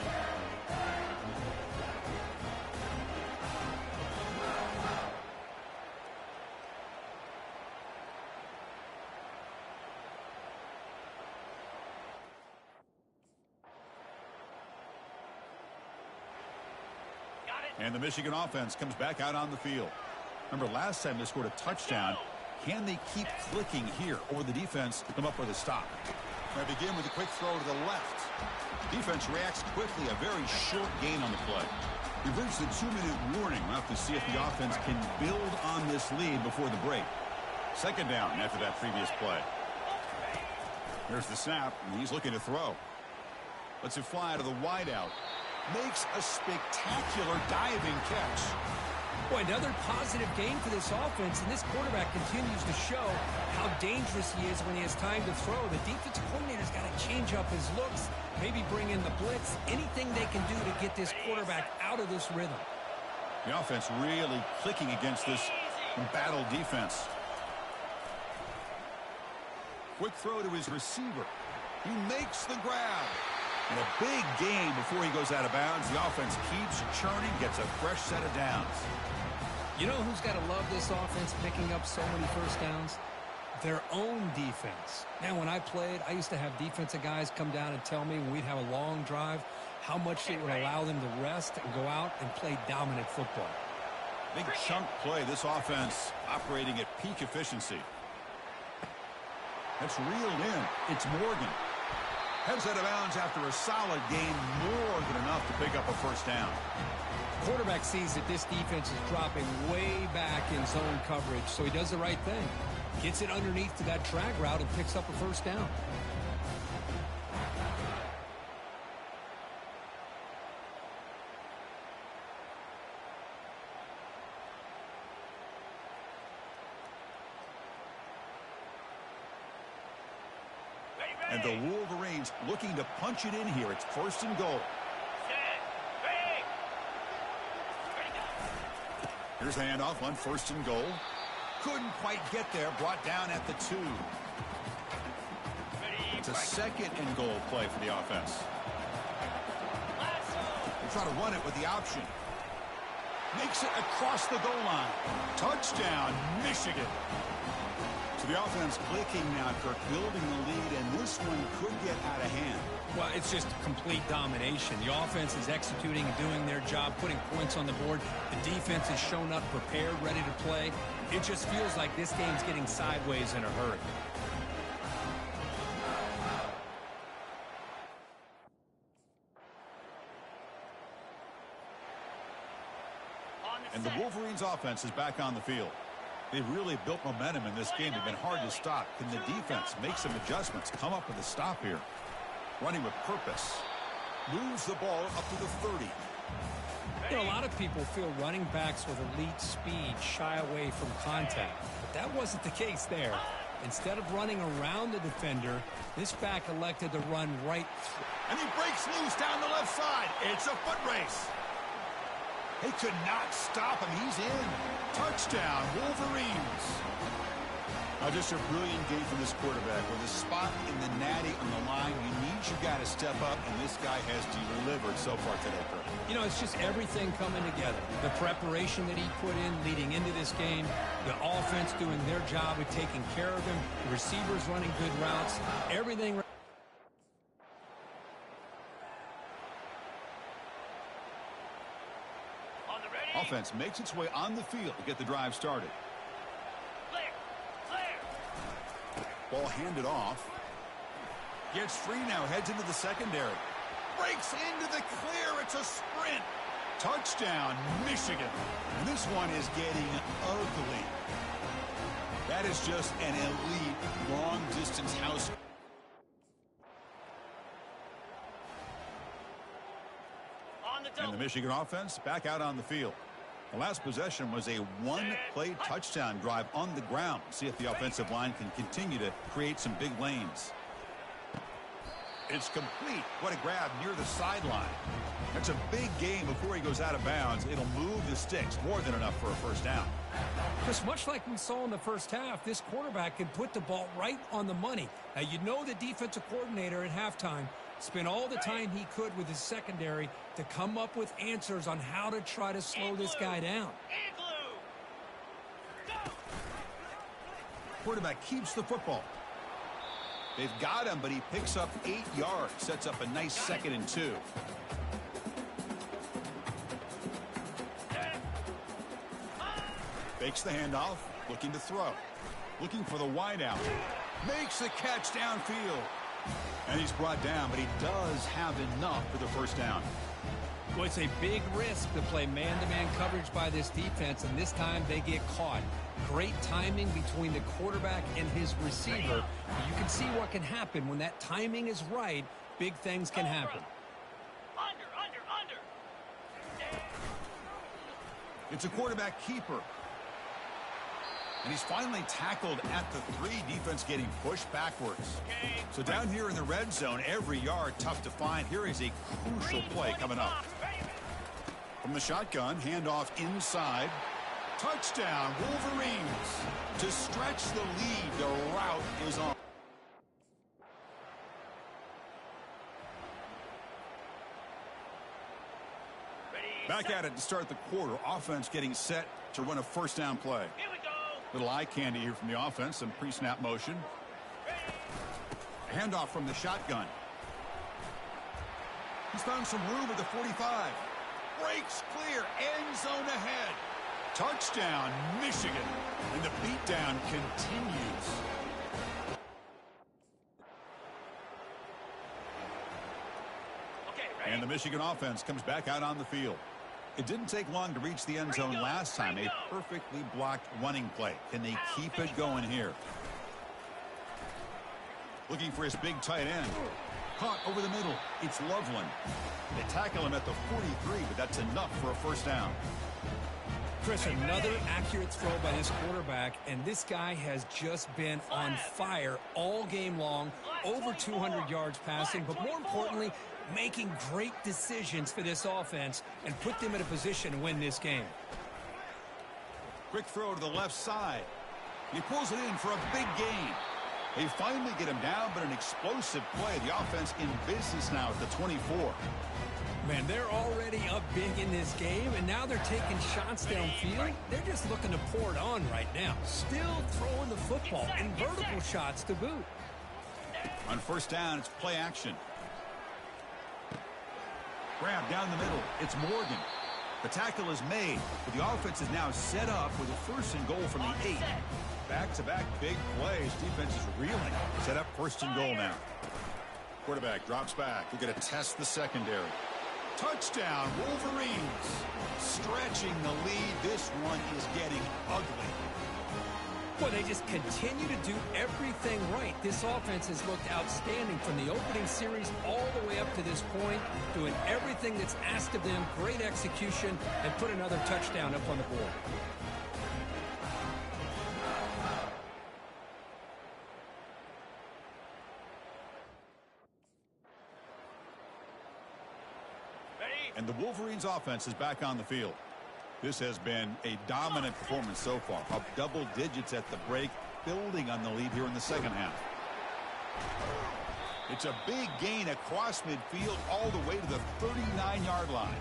And the Michigan offense comes back out on the field. Remember, last time they scored a touchdown. Can they keep clicking here, or the defense come up with a stop? They begin with a quick throw to the left. Defense reacts quickly, a very short gain on the play. We've reached the 2-minute warning. We'll have to see if the offense can build on this lead before the break. Second down after that previous play. Here's the snap, and he's looking to throw. Lets it fly to the wideout. Makes a spectacular diving catch. Boy, another positive game for this offense, and this quarterback continues to show how dangerous he is when he has time to throw. The defensive coordinator's got to change up his looks, maybe bring in the blitz, anything they can do to get this quarterback out of this rhythm. The offense really clicking against this battle defense. Quick throw to his receiver. He makes the grab. And a big gain before he goes out of bounds. The offense keeps churning, gets a fresh set of downs. You know who's got to love this offense picking up so many first downs? Their own defense. Man, when I played, I used to have defensive guys come down and tell me when we'd have a long drive how much it would allow them to rest and go out and play dominant football. Big chunk play. This offense operating at peak efficiency. That's reeled in. It's Morgan. Heads out of bounds after a solid gain, more than enough to pick up a first down. Quarterback sees that this defense is dropping way back in zone coverage, so he does the right thing. Gets it underneath to that drag route and picks up a first down. And the Wolverines looking to punch it in here. It's first and goal. Here's the handoff on first and goal. Couldn't quite get there. Brought down at the 2. It's a second and goal play for the offense. They try to run it with the option. Makes it across the goal line. Touchdown, Michigan. So the offense clicking now, Kirk, building the lead, and this one could get out of hand. Well, it's just complete domination. The offense is executing and doing their job, putting points on the board. The defense has shown up prepared, ready to play. It just feels like this game's getting sideways in a hurry. And the Wolverines offense is back on the field. They've really built momentum in this game. They've been hard to stop. Can the defense make some adjustments, come up with a stop here? Running with purpose. Moves the ball up to the 30. You know, a lot of people feel running backs with elite speed shy away from contact. But that wasn't the case there. Instead of running around the defender, this back elected to run right through. And he breaks loose down the left side. It's a foot race. They could not stop him. He's in. Touchdown, Wolverines. Now just a brilliant game from this quarterback. With a spot in the natty on the line, you need your guy to step up, and this guy has delivered so far today, Kirk. You know, it's just everything coming together. The preparation that he put in leading into this game, the offense doing their job of taking care of him, the receivers running good routes, everything. Offense makes its way on the field to get the drive started. Ball handed off. Gets free now, heads into the secondary. breaks into the clear. It's a sprint. Touchdown, Michigan. And this one is getting ugly. That is just an elite long-distance house. And the Michigan offense back out on the field. The last possession was a one-play touchdown drive on the ground. See if the offensive line can continue to create some big lanes. It's complete. What a grab near the sideline. That's a big game before he goes out of bounds. It'll move the sticks more than enough for a first down. Just much like we saw in the first half, this quarterback can put the ball right on the money. Now, you know the defensive coordinator at halftime spent all the time he could with his secondary to come up with answers on how to try to slow this guy down. Quarterback keeps the football. They've got him, but he picks up 8 yards, sets up a nice 2nd and 2. Fakes the handoff, looking to throw. Looking for the wideout. Makes the catch downfield. And he's brought down, but he does have enough for the first down. Well, it's a big risk to play man-to-man coverage by this defense, and this time they get caught. Great timing between the quarterback and his receiver. You can see what can happen when that timing is right. Big things can happen. Under. It's a quarterback keeper. And he's finally tackled at the 3. Defense getting pushed backwards. So down here in the red zone, every yard tough to find. Here is a crucial play coming up. From the shotgun, handoff inside. Touchdown, Wolverines. To stretch the lead, the route is on. Back at it to start the quarter. Offense getting set to run a first down play. Here we go. Little eye candy here from the offense. Some pre-snap motion. Handoff from the shotgun. He's found some room at the 45. Breaks clear. End zone ahead. Touchdown, Michigan. And the beatdown continues. Okay, ready? And the Michigan offense comes back out on the field. It didn't take long to reach the end zone last time. A perfectly blocked running play. Can they keep it going here? Looking for his big tight end. Caught over the middle. It's Loveland. They tackle him at the 43, but that's enough for a first down. Chris, another accurate throw by this quarterback, and this guy has just been on fire all game long. Over 200 yards passing, but more importantly, making great decisions for this offense and put them in a position to win this game. Quick throw to the left side. He pulls it in for a big gain. They finally get him down, but an explosive play. The offense in business now at the 24. Man, they're already up big in this game, and now they're taking shots downfield. They're just looking to pour it on right now. Still throwing the football and vertical shots to boot. On first down, it's play action. Grab down the middle. It's Morgan. The tackle is made, but the offense is now set up with a 1st and goal from the 8. Back-to-back big plays. Defense is reeling. Set up 1st and goal now. Quarterback drops back. We're going to test the secondary. Touchdown, Wolverines. Stretching the lead. This one is getting ugly. Well, they just continue to do everything right. This offense has looked outstanding from the opening series all the way up to this point, doing everything that's asked of them, great execution, and put another touchdown up on the board. And the Wolverines offense is back on the field. This has been a dominant performance so far. Up double digits at the break, building on the lead here in the second half. It's a big gain across midfield all the way to the 39-yard line.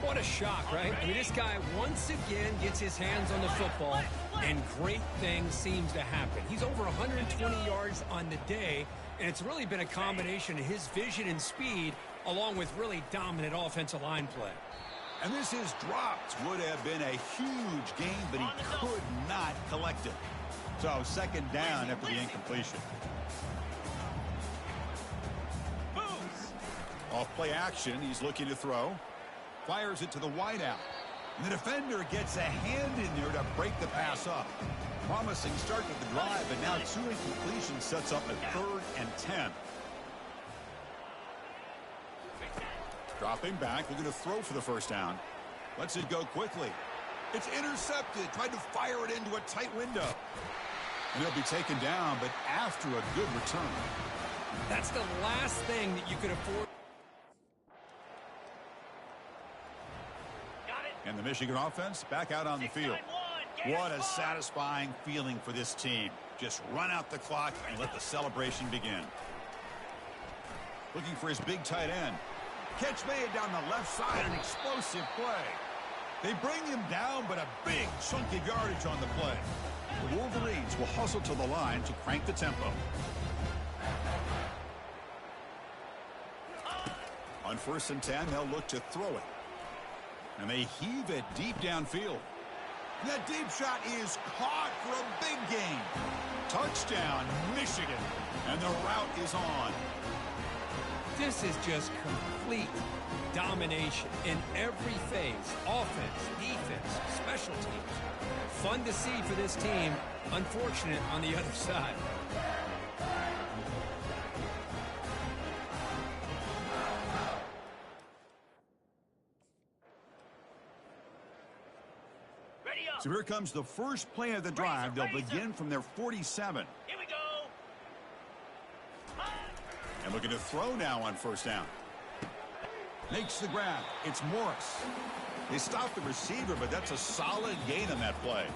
What a shock, right? I mean, this guy once again gets his hands on the football, and great things seems to happen. He's over 120 yards on the day, and it's really been a combination of his vision and speed along with really dominant offensive line play. And this is dropped. Would have been a huge gain, but he could not collect it. So second down after the incompletion. Oh, Off play action, he's looking to throw. Fires it to the wideout. And the defender gets a hand in there to break the pass up. Promising start to the drive, but now 2 incompletions sets up a 3rd and 10. Dropping back, looking to throw for the first down. Lets it go quickly. It's intercepted, tried to fire it into a tight window. And he'll be taken down, but after a good return. That's the last thing that you could afford. And the Michigan offense back out on the field. What a satisfying feeling for this team. Just run out the clock and let the celebration begin. Looking for his big tight end. Catch made down the left side, an explosive play. They bring him down, but a big chunk of yardage on the play. The Wolverines will hustle to the line to crank the tempo. On 1st and 10, they'll look to throw it. And they heave it deep downfield. And that deep shot is caught for a big gain. Touchdown, Michigan. And the route is on. This is just complete domination in every phase. Offense, defense, special teams. Fun to see for this team. Unfortunate on the other side. So here comes the first play of the drive. They'll begin from their 47. Here we go. And looking to throw now on 1st down. Makes the grab. It's Morris. They stop the receiver, but that's a solid gain on that play.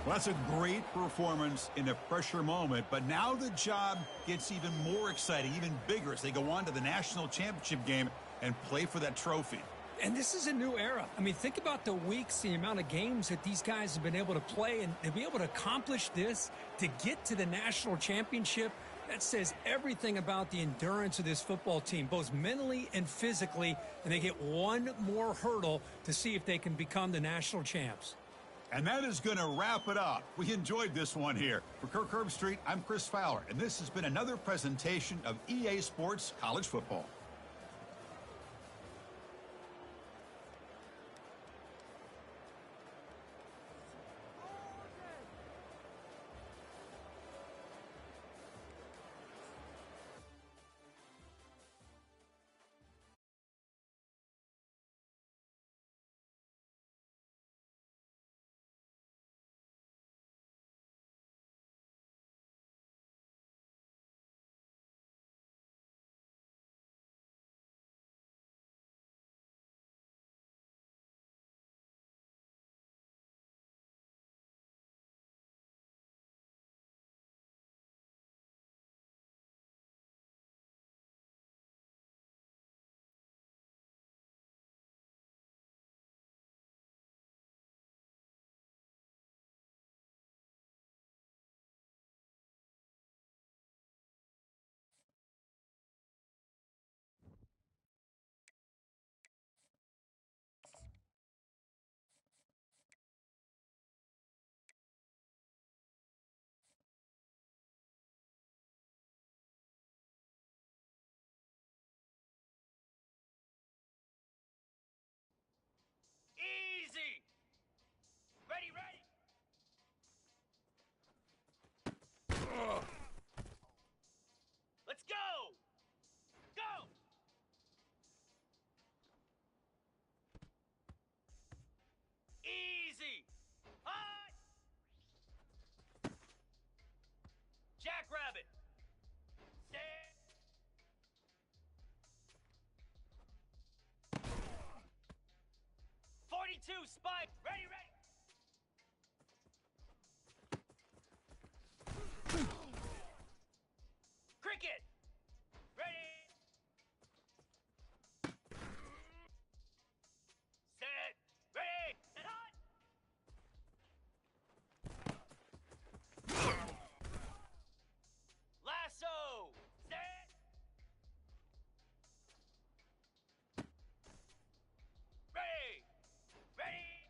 Well, that's a great performance in a pressure moment, but now the job gets even more exciting, even bigger as they go on to the national championship game and play for that trophy. And this is a new era. I mean, think about the weeks, the amount of games that these guys have been able to play, and to be able to accomplish this, to get to the national championship, that says everything about the endurance of this football team, both mentally and physically, and they get one more hurdle to see if they can become the national champs. And that is going to wrap it up. We enjoyed this one here. For Kirk Herbstreit, I'm Chris Fowler, and this has been another presentation of EA Sports College Football. Easy. Ready, ready. Let's go. Go. Easy. High. Jackrabbit. Stand. 42 spike. Ready, ready. Cricket. Ready. Set. Ready. And hot. Lasso. Set. Ready. Ready.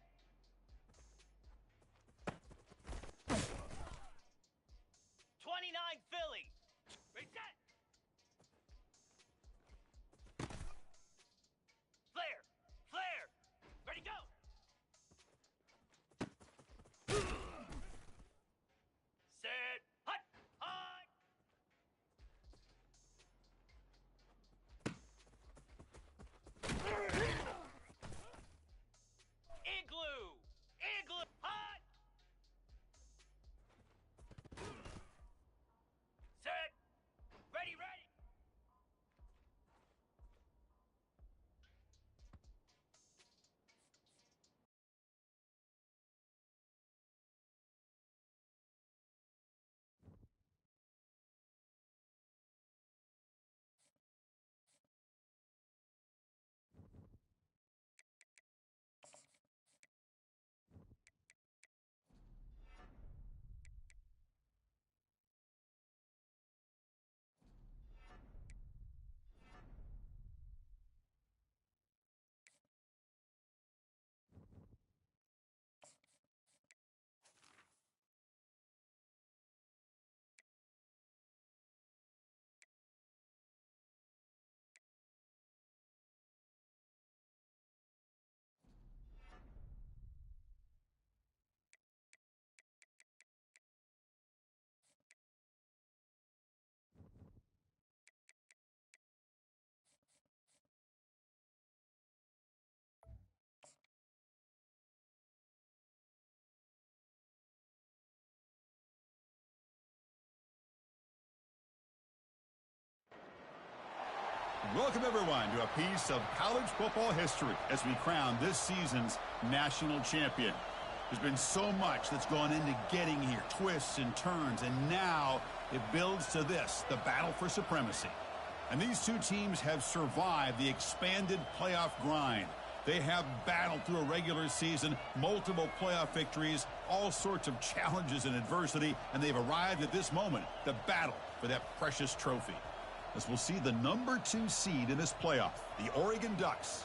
Welcome, everyone, to a piece of college football history as we crown this season's national champion. There's been so much that's gone into getting here, twists and turns, and now it builds to this, the battle for supremacy. And these two teams have survived the expanded playoff grind. They have battled through a regular season, multiple playoff victories, all sorts of challenges and adversity, and they've arrived at this moment, the battle for that precious trophy. As we'll see the number 2 seed in this playoff, the Oregon Ducks,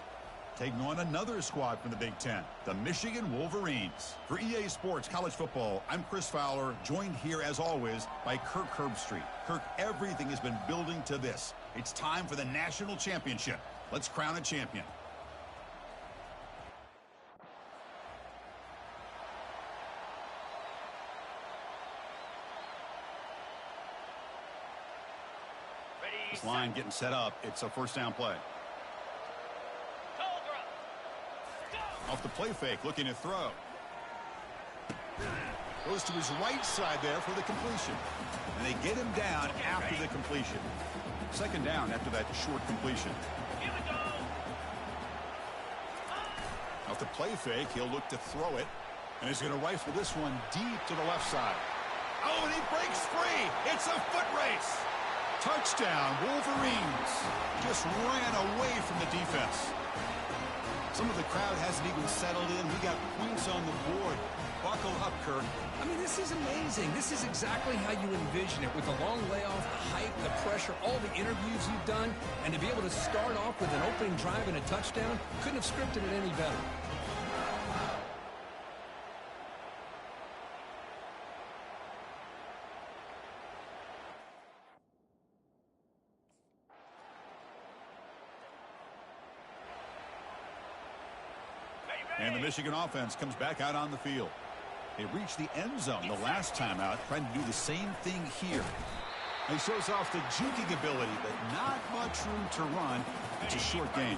taking on another squad from the Big Ten, the Michigan Wolverines. For EA Sports College Football, I'm Chris Fowler, joined here as always by Kirk Herbstreit. Kirk, everything has been building to this. It's time for the national championship. Let's crown a champion. This line getting set up. It's a first down play. Off the play fake, looking to throw. Goes to his right side there for the completion. And they get him down after the completion. Second down after that short completion. Off the play fake, he'll look to throw it. And he's going to rifle this one deep to the left side. Oh, and he breaks free. It's a foot race. Touchdown, Wolverines. Just ran away from the defense. Some of the crowd hasn't even settled in. We got points on the board. Buckle up, Kirk. I mean, this is amazing. This is exactly how you envision it, with the long layoff, the hype, the pressure, all the interviews you've done, and to be able to start off with an opening drive and a touchdown, couldn't have scripted it any better. And the Michigan offense comes back out on the field. They reached the end zone the last time out, trying to do the same thing here. He shows off the juking ability, but not much room to run. It's a short gain.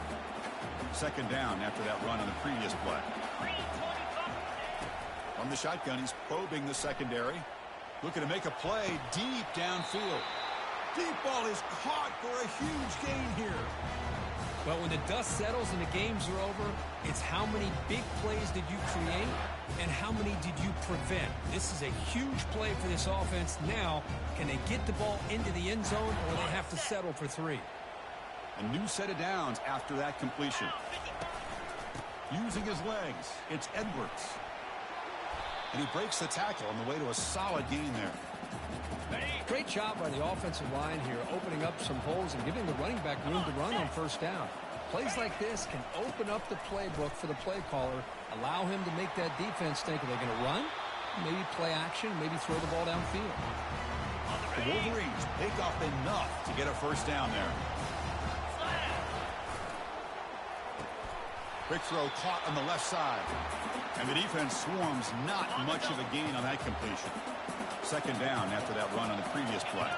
Second down after that run on the previous play. From the shotgun, he's probing the secondary. Looking to make a play deep downfield. Deep ball is caught for a huge gain here. Well, when the dust settles and the games are over, it's how many big plays did you create and how many did you prevent. This is a huge play for this offense. Now, can they get the ball into the end zone, or they have to settle for 3? A new set of downs after that completion. Using his legs, it's Edwards. And he breaks the tackle on the way to a solid gain there. Great job by the offensive line here, opening up some holes and giving the running back room to run on first down. Plays like this can open up the playbook for the play caller, allow him to make that defense think, are they going to run? Maybe play action, maybe throw the ball downfield. The Wolverines pick up enough to get a first down there. Quick throw caught on the left side. And the defense swarms, not much of a gain on that completion. Second down after that run on the previous play.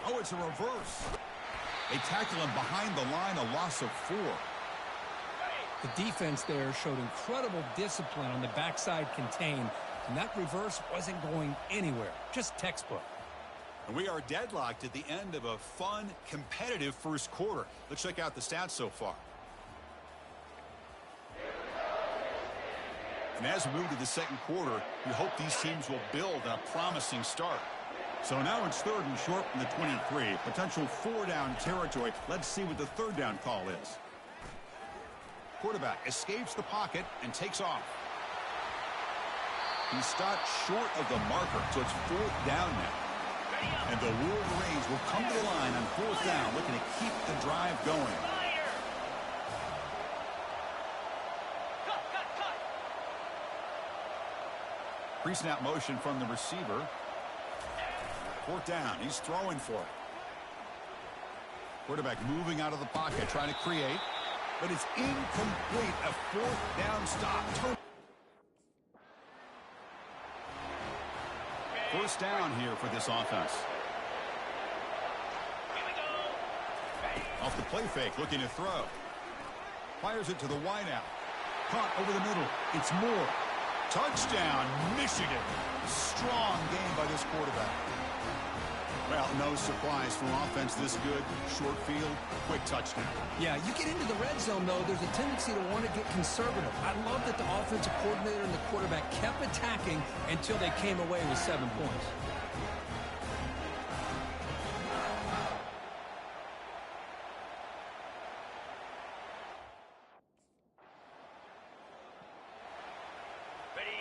Oh, it's a reverse. They tackle him behind the line, a loss of 4. The defense there showed incredible discipline on the backside contain, and that reverse wasn't going anywhere, just textbook. And we are deadlocked at the end of a fun, competitive first quarter. Let's check out the stats so far. And as we move to the second quarter, we hope these teams will build on a promising start. So now it's 3rd and short from the 23. Potential 4-down territory. Let's see what the 3rd down call is. Quarterback escapes the pocket and takes off. He's stopped short of the marker, so it's 4th down now. And the Wolverines will come to the line on 4th down, looking to keep the drive going. Pre-snap motion from the receiver. 4th down. He's throwing for it. Quarterback moving out of the pocket, trying to create. But it's incomplete. A 4th down stop. First down here for this offense. Off the play fake, looking to throw. Fires it to the wideout. Caught over the middle. It's Moore. Touchdown, Michigan. Strong game by this quarterback. Well, no surprise from offense this good. Short field, quick touchdown. Yeah, you get into the red zone, though, there's a tendency to want to get conservative. I love that the offensive coordinator and the quarterback kept attacking until they came away with 7 points.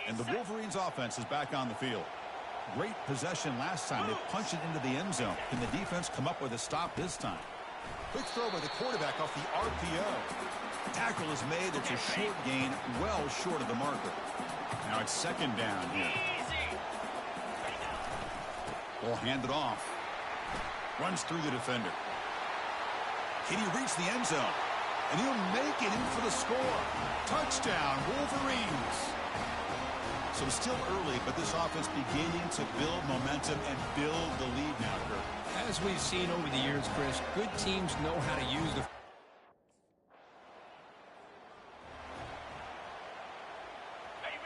And the Wolverines offense is back on the field. Great possession last time. They punched it into the end zone. Can the defense come up with a stop this time? Quick throw by the quarterback off the RPO. Tackle is made. It's a short gain, well short of the marker. Now it's second down here. Ball handed off. Runs through the defender. Can he reach the end zone? And he'll make it in for the score. Touchdown, Wolverines. So still early, but this offense beginning to build momentum and build the lead now, Kirk. As we've seen over the years, Chris, good teams know how to use the...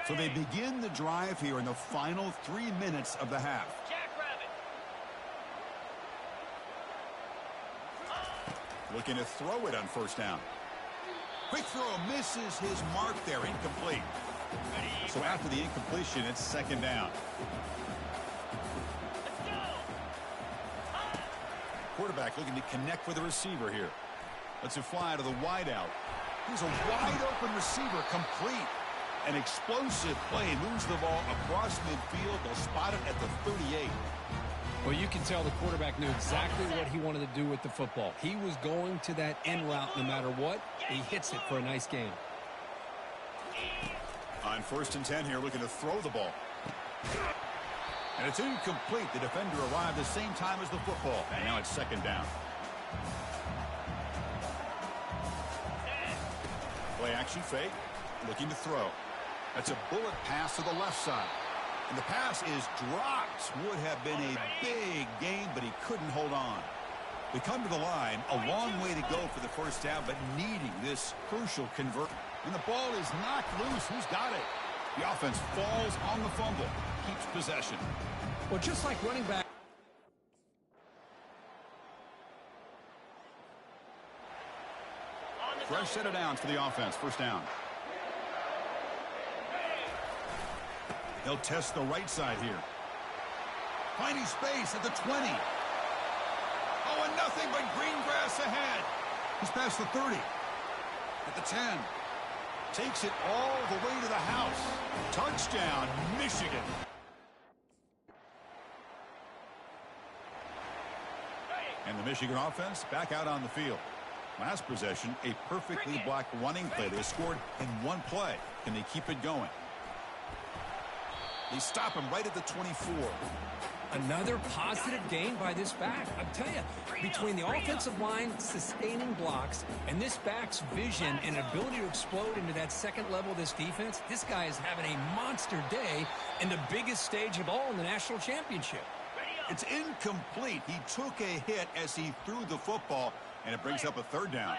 So they begin the drive here in the final 3 minutes of the half. Looking to throw it on first down. Quick throw misses his mark there, incomplete. So after the incompletion, it's second down. Quarterback looking to connect with the receiver here. Lets it fly to the wideout. Here's a wide open receiver, complete. An explosive play, moves the ball across midfield. They'll spot it at the 38. Well, you can tell the quarterback knew exactly what he wanted to do with the football. He was going to that end route no matter what. He hits it for a nice gain. On 1st and 10 here, looking to throw the ball. And it's incomplete. The defender arrived the same time as the football. And now it's second down. Play action fake. Looking to throw. That's a bullet pass to the left side. And the pass is dropped. Would have been a big gain, but he couldn't hold on. They come to the line. A long way to go for the first down, but needing this crucial convert. And the ball is knocked loose. Who's got it? The offense falls on the fumble. Keeps possession. Well, just like running back. Fresh set of downs for the offense. First down. They'll test the right side here. Finding space at the 20. Oh, and nothing but green grass ahead. He's past the 30. At the 10. Takes it all the way to the house. Touchdown, Michigan. And the Michigan offense back out on the field. Last possession, a perfectly blocked running play. They scored in one play. Can they keep it going? They stop him right at the 24. Another positive gain by this back. I tell you, between the offensive line sustaining blocks and this back's vision and ability to explode into that second level of this defense, this guy is having a monster day in the biggest stage of all in the national championship. It's incomplete. He took a hit as he threw the football, and it brings up a third down.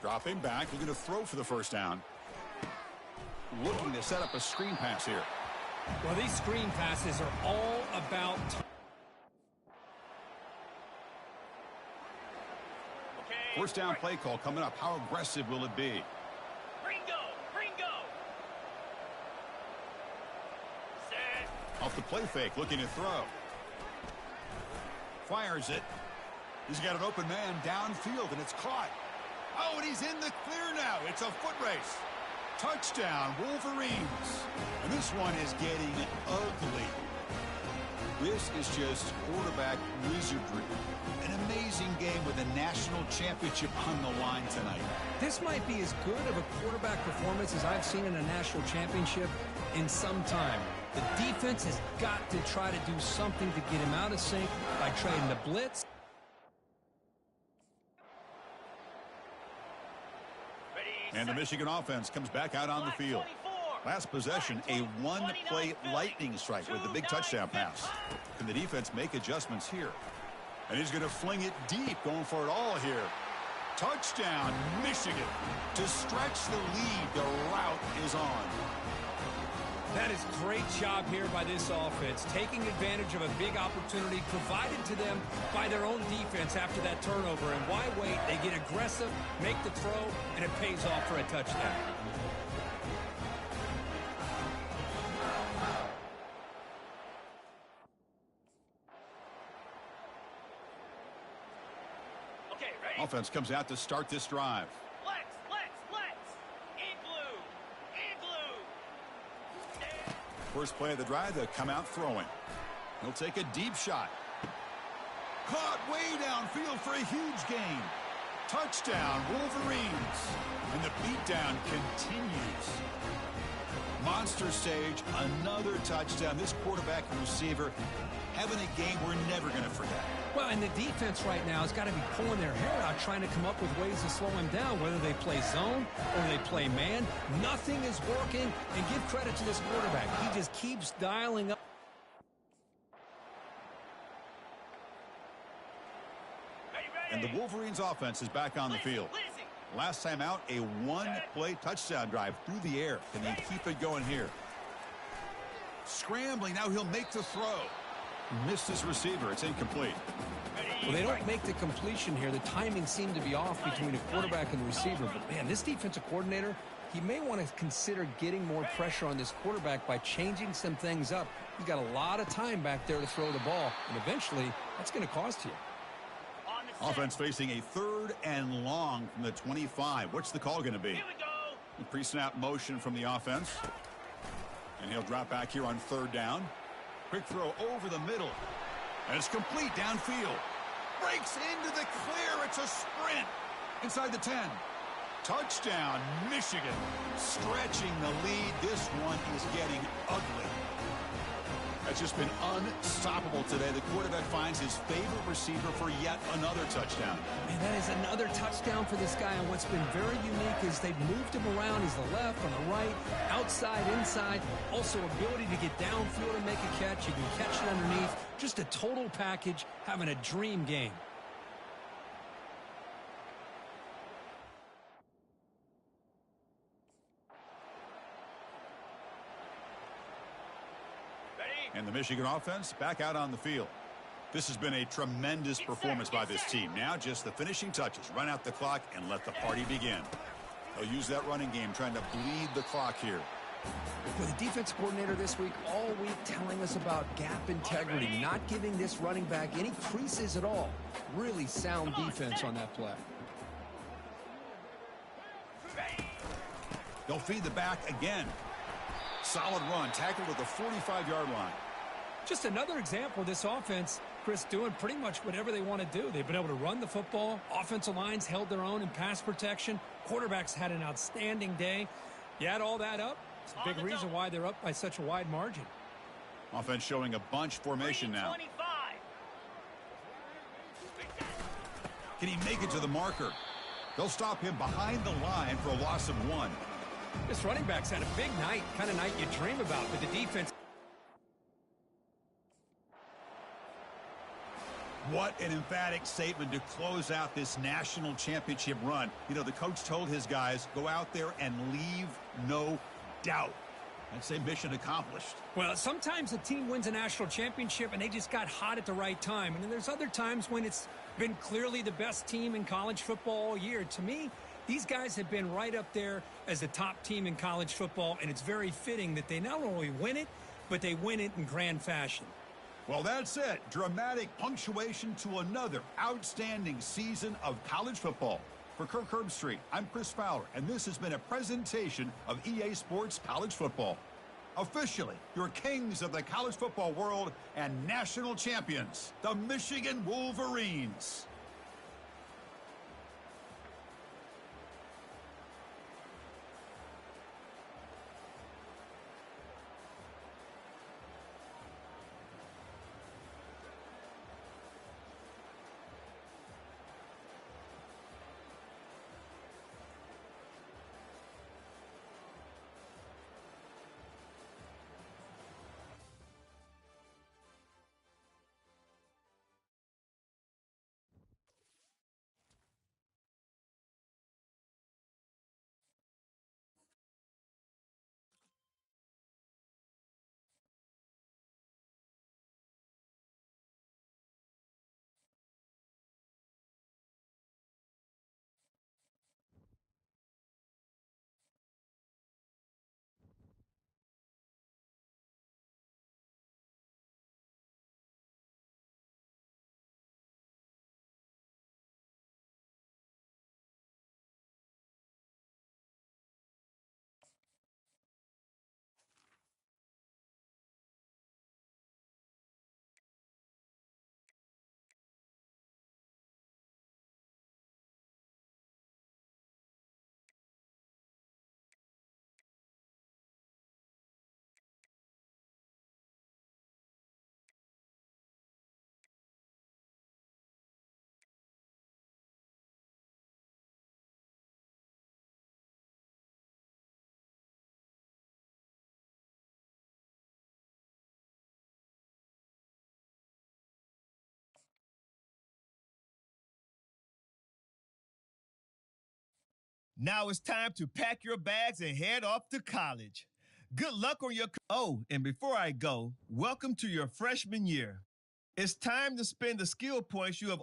Dropping back, looking to throw for the first down. Looking to set up a screen pass here. Well, these screen passes are all about... First down play call coming up. How aggressive will it be? Ringo. Set. Off the play fake, looking to throw. Fires it. He's got an open man downfield, and it's caught. Oh, and he's in the clear now. It's a foot race. Touchdown, Wolverines. And this one is getting ugly. This is just quarterback wizardry. An amazing game with a national championship on the line tonight. This might be as good of a quarterback performance as I've seen in a national championship in some time. The defense has got to try to do something to get him out of sync by trading the blitz. And the Michigan offense comes back out on the field. Last possession, a one-play lightning strike with the big touchdown pass. Can the defense make adjustments here? And he's going to fling it deep, going for it all here. Touchdown, Michigan. To stretch the lead, the route is on. That is great job here by this offense, taking advantage of a big opportunity provided to them by their own defense after that turnover. And why wait? They get aggressive, make the throw, and it pays off for a touchdown. Okay, ready? Offense comes out to start this drive. Flex. In blue. First play of the drive, they'll come out throwing. He'll take a deep shot. Caught way downfield for a huge gain. Touchdown, Wolverines. And the beatdown continues. Monster stage, another touchdown. This quarterback and receiver having a game we're never going to forget. Well, and the defense right now has got to be pulling their hair out, trying to come up with ways to slow him down, whether they play zone or they play man. Nothing is working, and give credit to this quarterback. He just keeps dialing up. And the Wolverines offense is back on the field. Last time out, a one-play touchdown drive through the air. Can they keep it going here? Scrambling, now he'll make the throw. Missed his receiver. It's incomplete. Well, they don't make the completion here. The timing seemed to be off between a quarterback and the receiver. But, man, this defensive coordinator, he may want to consider getting more pressure on this quarterback by changing some things up. He's got a lot of time back there to throw the ball, and eventually that's going to cost you. Offense facing a 3rd and long from the 25. What's the call going to be? Pre-snap motion from the offense. And he'll drop back here on 3rd down. Quick throw over the middle. And it's complete downfield. Breaks into the clear. It's a sprint. Inside the 10. Touchdown, Michigan. Stretching the lead. This one is getting ugly. That's just been unstoppable today. The quarterback finds his favorite receiver for yet another touchdown. Man, that is another touchdown for this guy. And what's been very unique is they've moved him around. He's the left, on the right, outside, inside. Also ability to get downfield and make a catch. You can catch it underneath. Just a total package, having a dream game. And the Michigan offense back out on the field. This has been a tremendous performance by this team. Now just the finishing touches. Run out the clock and let the party begin. They'll use that running game, trying to bleed the clock here. With the defense coordinator this week, all week telling us about gap integrity, not giving this running back any creases at all. Really sound defense on that play. They'll feed the back again. Solid run, tackled at the 45-yard line. Just another example of this offense, Chris, doing pretty much whatever they want to do. They've been able to run the football. Offensive lines held their own in pass protection. Quarterbacks had an outstanding day. You add all that up, it's a big reason why they're up by such a wide margin. Offense showing a bunch formation now. Can he make it to the marker? They'll stop him behind the line for a loss of 1. This running back's had a big night, kind of night you dream about, but the defense. What an emphatic statement to close out this national championship run. You know, the coach told his guys, go out there and leave no doubt. I'd say mission accomplished. Well, sometimes a team wins a national championship and they just got hot at the right time. And then there's other times when it's been clearly the best team in college football all year. To me, these guys have been right up there as the top team in college football, and it's very fitting that they not only win it, but they win it in grand fashion. Well, that's it. Dramatic punctuation to another outstanding season of college football. For Kirk Herbstreit, I'm Chris Fowler, and this has been a presentation of EA Sports College Football. Officially, your kings of the college football world and national champions, the Michigan Wolverines. Now it's time to pack your bags and head off to college. Good luck on your... Oh, and before I go, welcome to your freshman year. It's time to spend the skill points you have